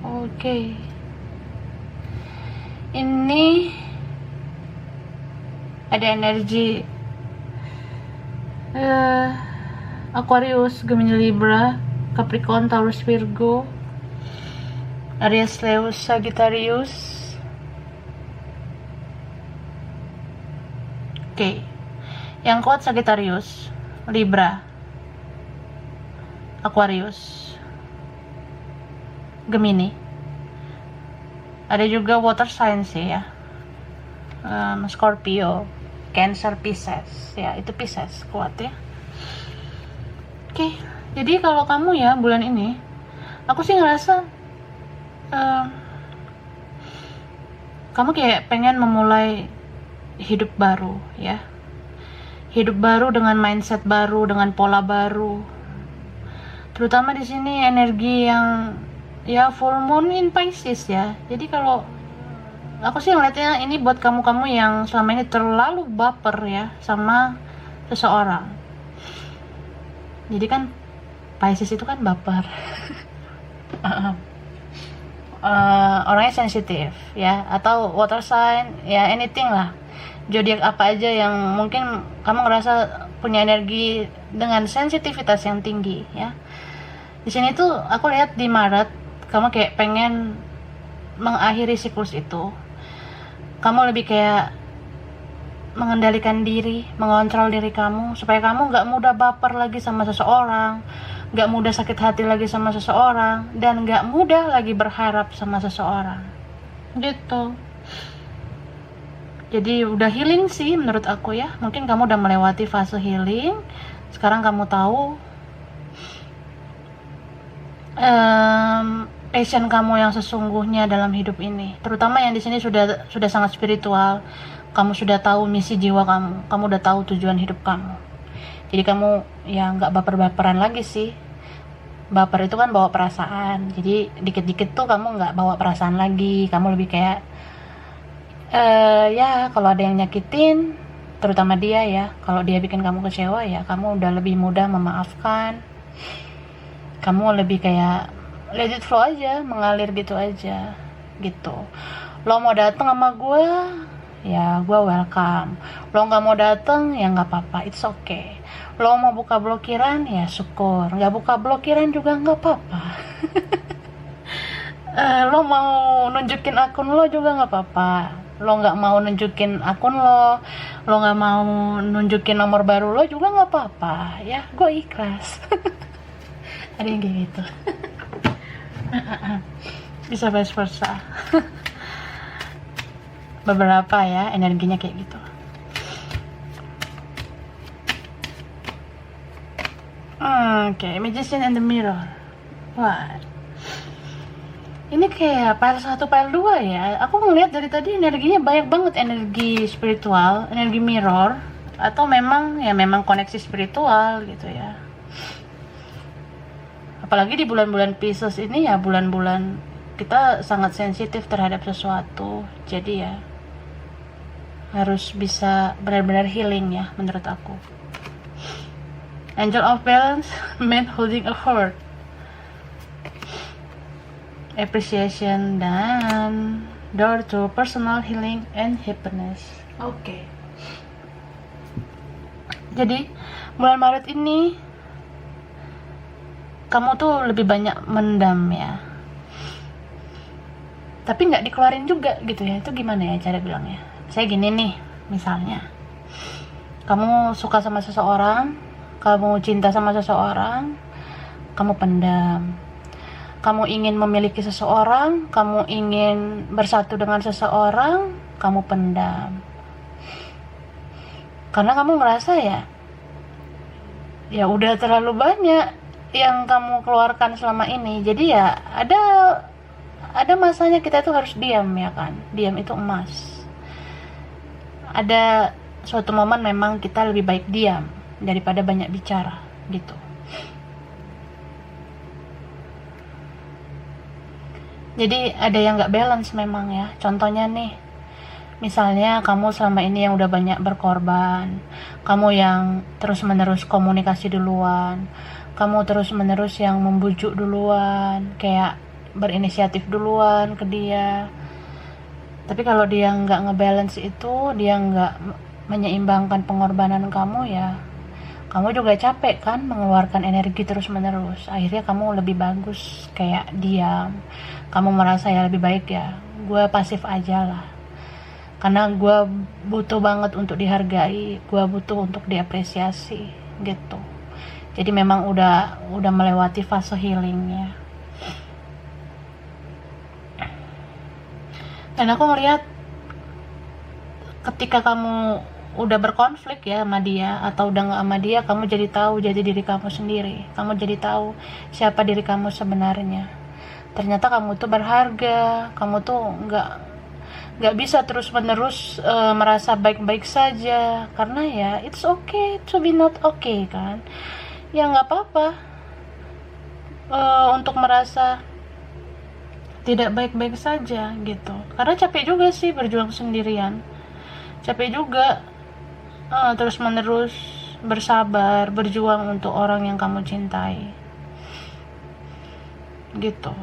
Oke. Ini ada energi Aquarius, Gemini, Libra, Capricorn, Taurus, Virgo, Aries, Leo, Sagittarius. Oke. Yang kuat Sagittarius, Libra, Aquarius, Gemini. Ada juga water signs ya, Scorpio, Cancer, Pisces. Ya, itu Pisces kuat ya. Oke, jadi kalau kamu ya bulan ini, aku sih ngerasa kamu kayak pengen memulai hidup baru ya. Hidup baru dengan mindset baru, dengan pola baru. Terutama di sini energi yang ya full moon in Pisces ya. Jadi kalau aku sih ngeliatnya ini buat kamu-kamu yang selama ini terlalu baper ya sama seseorang. Jadi kan Pisces itu kan baper. Orangnya sensitif ya, atau water sign ya, anything lah, zodiak apa aja yang mungkin kamu ngerasa punya energi dengan sensitivitas yang tinggi ya. Di sini tuh aku lihat di Maret kamu kayak pengen mengakhiri siklus itu. Kamu lebih kayak mengendalikan diri, mengontrol diri kamu supaya kamu nggak mudah baper lagi sama seseorang, nggak mudah sakit hati lagi sama seseorang, dan nggak mudah lagi berharap sama seseorang gitu. Jadi udah healing sih menurut aku ya. Mungkin kamu udah melewati fase healing. Sekarang kamu tahu passion kamu yang sesungguhnya dalam hidup ini. Terutama yang di sini sudah sangat spiritual. Kamu sudah tahu misi jiwa kamu. Kamu udah tahu tujuan hidup kamu. Jadi kamu ya nggak baper-baperan lagi sih. Baper itu kan bawa perasaan. Jadi dikit-dikit tuh kamu nggak bawa perasaan lagi. Kamu lebih kayak ya kalau ada yang nyakitin, terutama dia ya, kalau dia bikin kamu kecewa ya kamu udah lebih mudah memaafkan. Kamu lebih kayak let it flow aja, mengalir gitu aja gitu. Lo mau dateng sama gue ya gue welcome, lo nggak mau dateng ya nggak apa-apa, it's okay. Lo mau buka blokiran ya syukur, nggak buka blokiran juga nggak apa-apa. Lo mau nunjukin akun lo juga nggak apa-apa. Lo nggak mau nunjukin akun lo nggak mau nunjukin nomor baru lo juga nggak apa-apa ya, gue ikhlas. Ada yang kayak gitu. Bisa vice versa. Beberapa ya energinya kayak gitu. Oke, Magician and the Mirror. Wah, ini kayak file 1, file 2 ya. Aku ngeliat dari tadi energinya banyak banget, energi spiritual, energi mirror, atau memang koneksi spiritual gitu ya. Apalagi di bulan-bulan Pisces ini ya, bulan-bulan kita sangat sensitif terhadap sesuatu. Jadi ya harus bisa benar-benar healing ya menurut aku. Angel of Balance, man holding a heart, appreciation, dan door to personal healing and happiness. Oke. Jadi bulan Maret ini kamu tuh lebih banyak mendam ya, tapi nggak dikeluarin juga gitu ya. Itu gimana ya cara bilangnya? Saya gini nih, misalnya kamu suka sama seseorang, kamu cinta sama seseorang, kamu pendam. Kamu ingin memiliki seseorang, kamu ingin bersatu dengan seseorang, kamu pendam. Karena kamu ngerasa ya udah terlalu banyak yang kamu keluarkan selama ini. Jadi ya ada masanya kita tuh harus diam ya kan. Diam itu emas. Ada suatu momen memang kita lebih baik diam daripada banyak bicara gitu. Jadi ada yang gak balance memang ya. Contohnya nih, misalnya kamu selama ini yang udah banyak berkorban, kamu yang terus menerus komunikasi duluan, kamu terus menerus yang membujuk duluan, kayak berinisiatif duluan ke dia. Tapi kalau dia nggak ngebalance itu, dia nggak menyeimbangkan pengorbanan kamu, ya kamu juga capek kan mengeluarkan energi terus menerus. Akhirnya kamu lebih bagus kayak diam, kamu merasa ya lebih baik ya gue pasif aja lah, karena gue butuh banget untuk dihargai, gue butuh untuk diapresiasi gitu. Jadi memang udah melewati fase healingnya. Dan aku ngelihat ketika kamu udah berkonflik ya sama dia, atau udah nggak sama dia, kamu jadi tahu jadi diri kamu sendiri. Kamu jadi tahu siapa diri kamu sebenarnya. Ternyata kamu tuh berharga. Kamu tuh nggak bisa terus menerus merasa baik-baik saja, karena ya it's okay to be not okay kan. Ya nggak apa-apa untuk merasa tidak baik-baik saja gitu, karena capek juga sih berjuang sendirian, capek juga terus menerus bersabar berjuang untuk orang yang kamu cintai gitu.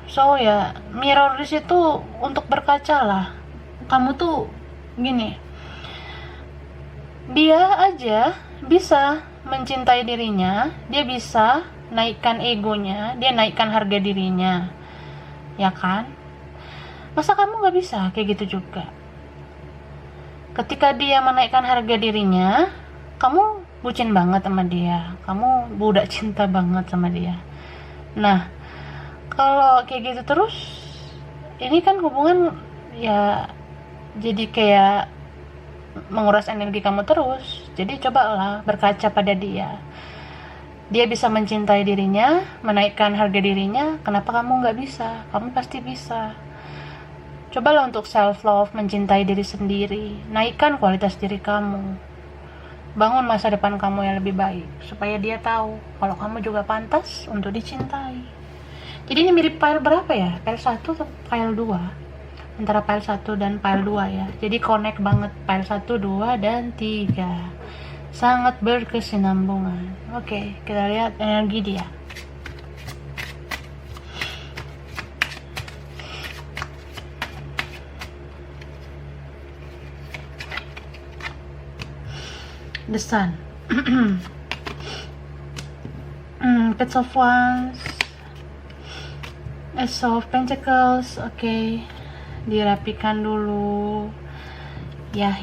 So ya, mirror di situ untuk berkaca lah. Kamu tuh gini, dia aja bisa mencintai dirinya, dia bisa naikkan egonya, dia naikkan harga dirinya, ya kan? Masa kamu nggak bisa kayak gitu juga? Ketika dia menaikkan harga dirinya, kamu bucin banget sama dia, kamu budak cinta banget sama dia. Nah, kalau kayak gitu terus, ini kan hubungan ya jadi kayak menguras energi kamu terus. Jadi cobalah berkaca pada dia. Dia bisa mencintai dirinya, menaikkan harga dirinya, kenapa kamu nggak bisa? Kamu pasti bisa. Cobalah untuk self love, mencintai diri sendiri, naikkan kualitas diri kamu, bangun masa depan kamu yang lebih baik, supaya dia tahu kalau kamu juga pantas untuk dicintai. Jadi ini mirip file berapa ya? File 1 atau file 2? Antara file 1 dan file 2 ya. Jadi connect banget file 1, 2, dan 3. Sangat berkesinambungan. Oke, kita lihat energi dia. The Sun. Page of Wands, Ace of Pentacles. Oke, dirapikan dulu. Ya.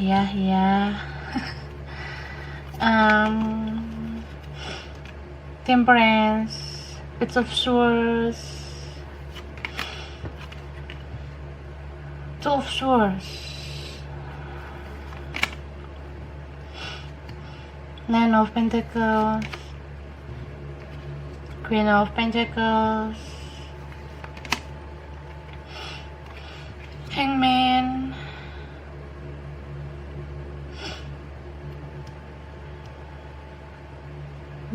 Temperance, Page of Swords, Two of Swords, Nine of Pentacles, Queen of Pentacles, Hangman,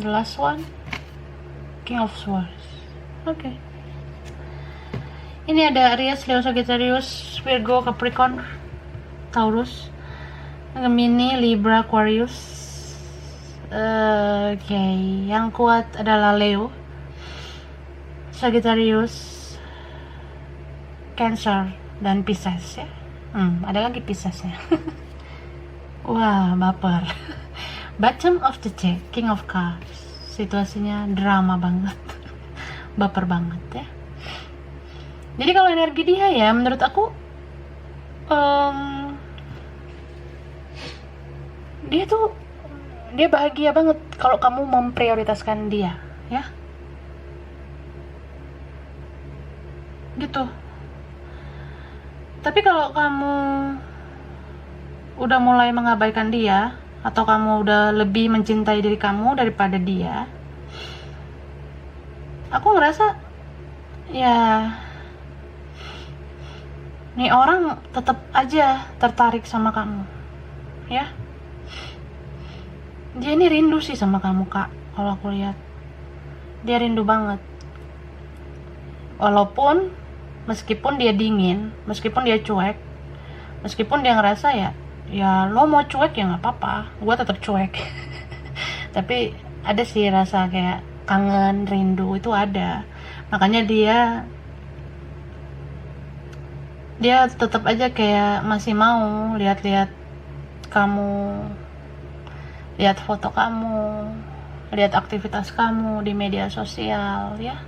the last one, King of Swords. Oke. Ini ada Aries, Leo, Sagittarius, Virgo, Capricorn, Taurus, Gemini, Libra, Aquarius. Oke, yang kuat adalah Leo, Sagittarius, Cancer, dan Pisces ya. Ada lagi Piscesnya. Wah, baper. Bottom of the deck, King of Cups. Situasinya drama banget. Baper banget ya. Jadi kalau energi dia ya, menurut aku dia bahagia banget kalau kamu memprioritaskan dia ya. Gitu. Tapi kalau kamu udah mulai mengabaikan dia, atau kamu udah lebih mencintai diri kamu daripada dia, aku ngerasa ya nih orang tetap aja tertarik sama kamu ya. Dia ini rindu sih sama kamu, Kak. Kalau aku lihat dia rindu banget, walaupun meskipun dia dingin, meskipun dia cuek, meskipun dia ngerasa ya lo mau cuek ya nggak apa-apa, gue tetap cuek. Tapi ada sih rasa kayak kangen, rindu itu ada. Makanya dia tetap aja kayak masih mau lihat-lihat kamu, lihat foto kamu, lihat aktivitas kamu di media sosial ya.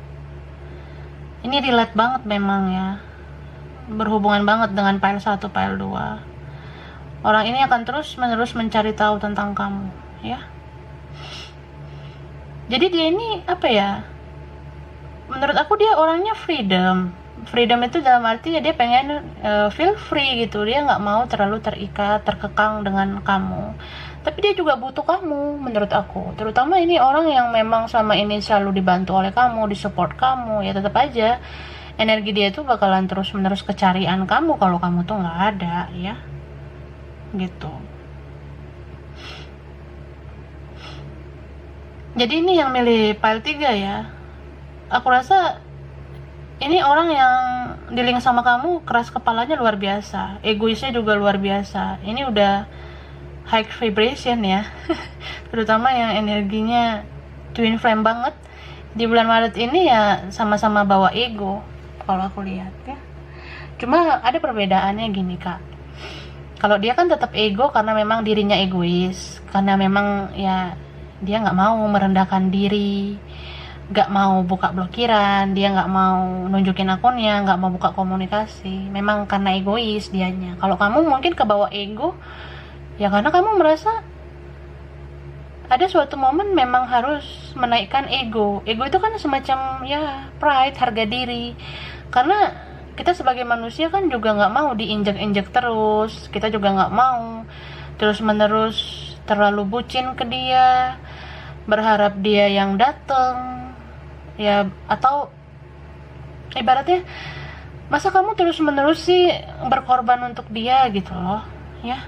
Ini relate banget memang ya, berhubungan banget dengan file 1, file 2. Orang ini akan terus menerus mencari tahu tentang kamu ya. Jadi dia ini apa ya, menurut aku dia orangnya freedom itu dalam arti ya dia pengen feel free gitu. Dia nggak mau terlalu terikat, terkekang dengan kamu, tapi dia juga butuh kamu menurut aku. Terutama ini orang yang memang selama ini selalu dibantu oleh kamu, disupport kamu, ya tetap aja energi dia itu bakalan terus menerus kecarian kamu kalau kamu tuh nggak ada ya, gitu. Jadi ini yang milih file 3 ya, aku rasa ini orang yang dealing sama kamu keras kepalanya luar biasa, egoisnya juga luar biasa. Ini udah high vibration ya terutama yang energinya twin flame banget di bulan Maret ini ya, sama-sama bawa ego kalau aku lihat ya. Cuma ada perbedaannya gini Kak, kalau dia kan tetap ego karena memang dirinya egois, karena memang ya dia nggak mau merendahkan diri, nggak mau buka blokiran, dia nggak mau nunjukin akunnya, nggak mau buka komunikasi, memang karena egois dianya. Kalau kamu mungkin kebawa ego ya karena kamu merasa ada suatu momen memang harus menaikkan ego. Ego itu kan semacam ya pride, harga diri. Karena kita sebagai manusia kan juga nggak mau diinjak-injak terus, kita juga nggak mau terus menerus terlalu bucin ke dia, berharap dia yang dateng ya, atau ibaratnya masa kamu terus menerus sih berkorban untuk dia gitu loh ya.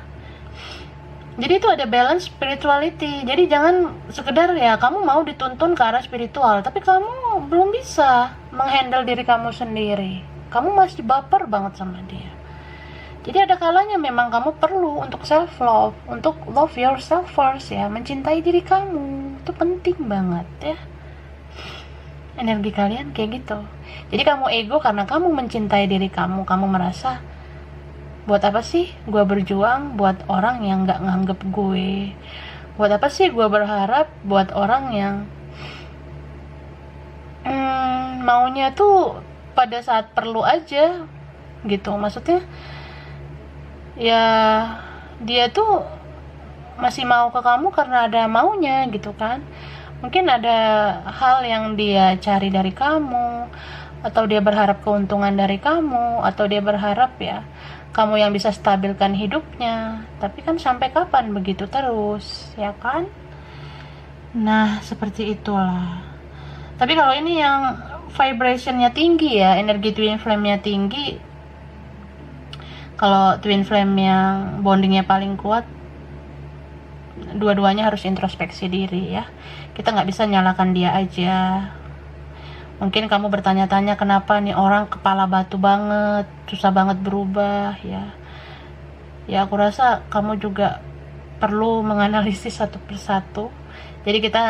Jadi itu ada balance spirituality. Jadi jangan sekedar ya kamu mau dituntun ke arah spiritual tapi kamu belum bisa menghandle diri kamu sendiri, kamu masih baper banget sama dia. Jadi ada kalanya memang kamu perlu untuk self love, untuk love yourself first ya, mencintai diri kamu. Itu penting banget ya. Energi kalian kayak gitu. Jadi kamu ego karena kamu mencintai diri kamu. Kamu merasa buat apa sih gue berjuang buat orang yang gak nganggep gue? Buat apa sih gue berharap buat orang yang maunya tuh pada saat perlu aja gitu. Maksudnya ya dia tuh masih mau ke kamu karena ada maunya gitu kan. Mungkin ada hal yang dia cari dari kamu, atau dia berharap keuntungan dari kamu, atau dia berharap ya kamu yang bisa stabilkan hidupnya. Tapi kan sampai kapan begitu terus ya kan. Nah seperti itulah. Tapi kalau ini yang vibrationnya tinggi ya, energi twin flame-nya tinggi, kalau twin flame yang bondingnya paling kuat, dua-duanya harus introspeksi diri ya. Kita nggak bisa nyalakan dia aja. Mungkin kamu bertanya-tanya kenapa nih orang kepala batu banget, susah banget berubah ya. Ya aku rasa kamu juga perlu menganalisis satu persatu. Jadi kita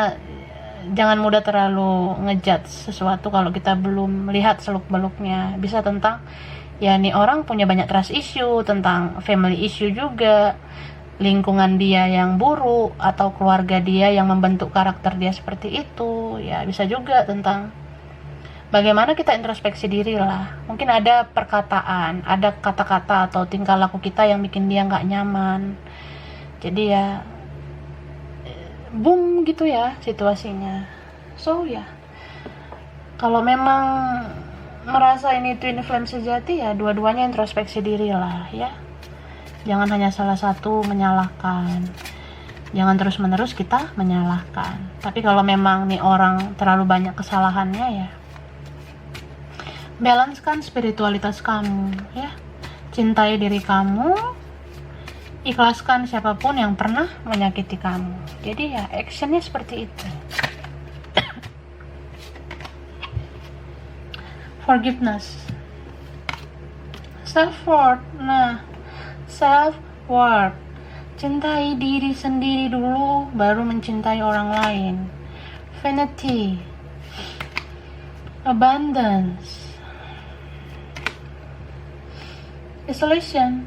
jangan mudah terlalu ngejudge sesuatu kalau kita belum melihat seluk-beluknya. Bisa tentang ya nih orang punya banyak trust issue, tentang family issue juga, lingkungan dia yang buruk, atau keluarga dia yang membentuk karakter dia seperti itu ya. Bisa juga tentang bagaimana kita introspeksi diri lah. Mungkin ada perkataan, ada kata-kata atau tingkah laku kita yang bikin dia nggak nyaman. Jadi ya boom gitu ya situasinya. So ya kalau memang merasa ini twin flame sejati ya dua-duanya introspeksi diri lah ya. Jangan hanya salah satu menyalahkan, jangan terus menerus kita menyalahkan. Tapi kalau memang nih orang terlalu banyak kesalahannya ya balancekan spiritualitas kamu ya. Cintai diri kamu, ikhlaskan siapapun yang pernah menyakiti kamu. Jadi ya actionnya seperti itu. Forgiveness, self-worth. Nah, self-worth, cintai diri sendiri dulu baru mencintai orang lain. Vanity, abundance, isolation.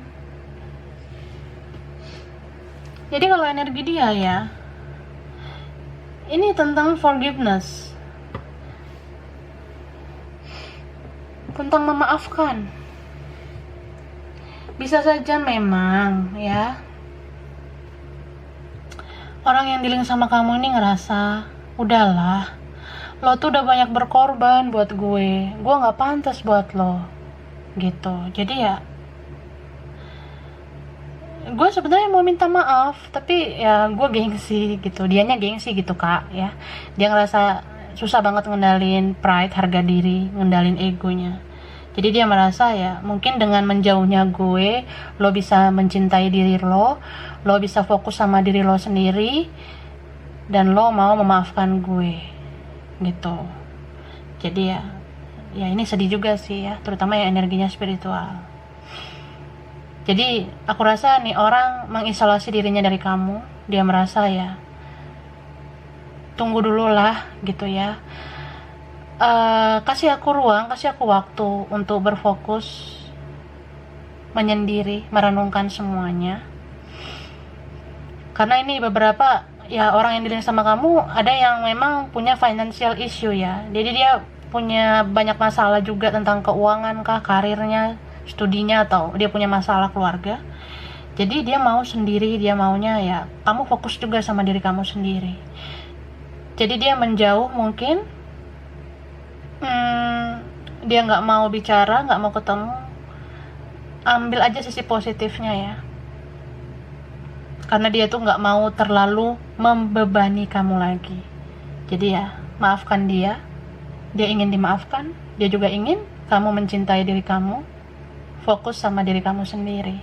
Jadi kalau energi dia ya, ini tentang forgiveness, tentang memaafkan. Bisa saja memang ya, orang yang dealing sama kamu ini ngerasa, udahlah, lo tuh udah banyak berkorban buat gue nggak pantas buat lo, gitu. Jadi ya, gue sebenarnya mau minta maaf, tapi ya gue gengsi gitu, dianya gengsi gitu kak ya. Dia ngerasa susah banget ngendalin pride, harga diri, ngendalin egonya. Jadi dia merasa ya mungkin dengan menjauhnya gue, lo bisa mencintai diri lo bisa fokus sama diri lo sendiri, dan lo mau memaafkan gue gitu. Jadi ya ini sedih juga sih ya, terutama yang energinya spiritual. Jadi aku rasa nih orang mengisolasi dirinya dari kamu, dia merasa ya tunggu dulu lah gitu ya. Kasih aku ruang, kasih aku waktu untuk berfokus, menyendiri, merenungkan semuanya. Karena ini beberapa ya orang yang dealing sama kamu, ada yang memang punya financial issue ya. Jadi dia punya banyak masalah juga tentang keuangan kah, karirnya, studinya, atau dia punya masalah keluarga. Jadi dia mau sendiri, dia maunya ya kamu fokus juga sama diri kamu sendiri. Jadi dia menjauh mungkin, dia nggak mau bicara, nggak mau ketemu. Ambil aja sisi positifnya ya, karena dia tuh nggak mau terlalu membebani kamu lagi. Jadi ya maafkan dia ingin dimaafkan, dia juga ingin kamu mencintai diri kamu, fokus sama diri kamu sendiri.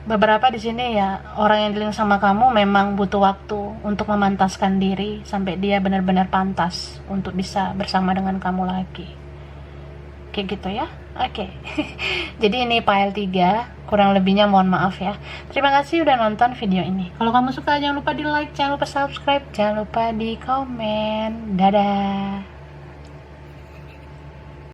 Beberapa di sini ya orang yang dealing sama kamu memang butuh waktu untuk memantaskan diri sampai dia benar-benar pantas untuk bisa bersama dengan kamu lagi. Kayak gitu ya. Oke. Jadi ini file 3, kurang lebihnya mohon maaf ya. Terima kasih udah nonton video ini. Kalau kamu suka jangan lupa di like, jangan lupa subscribe, jangan lupa di komen. Dadah.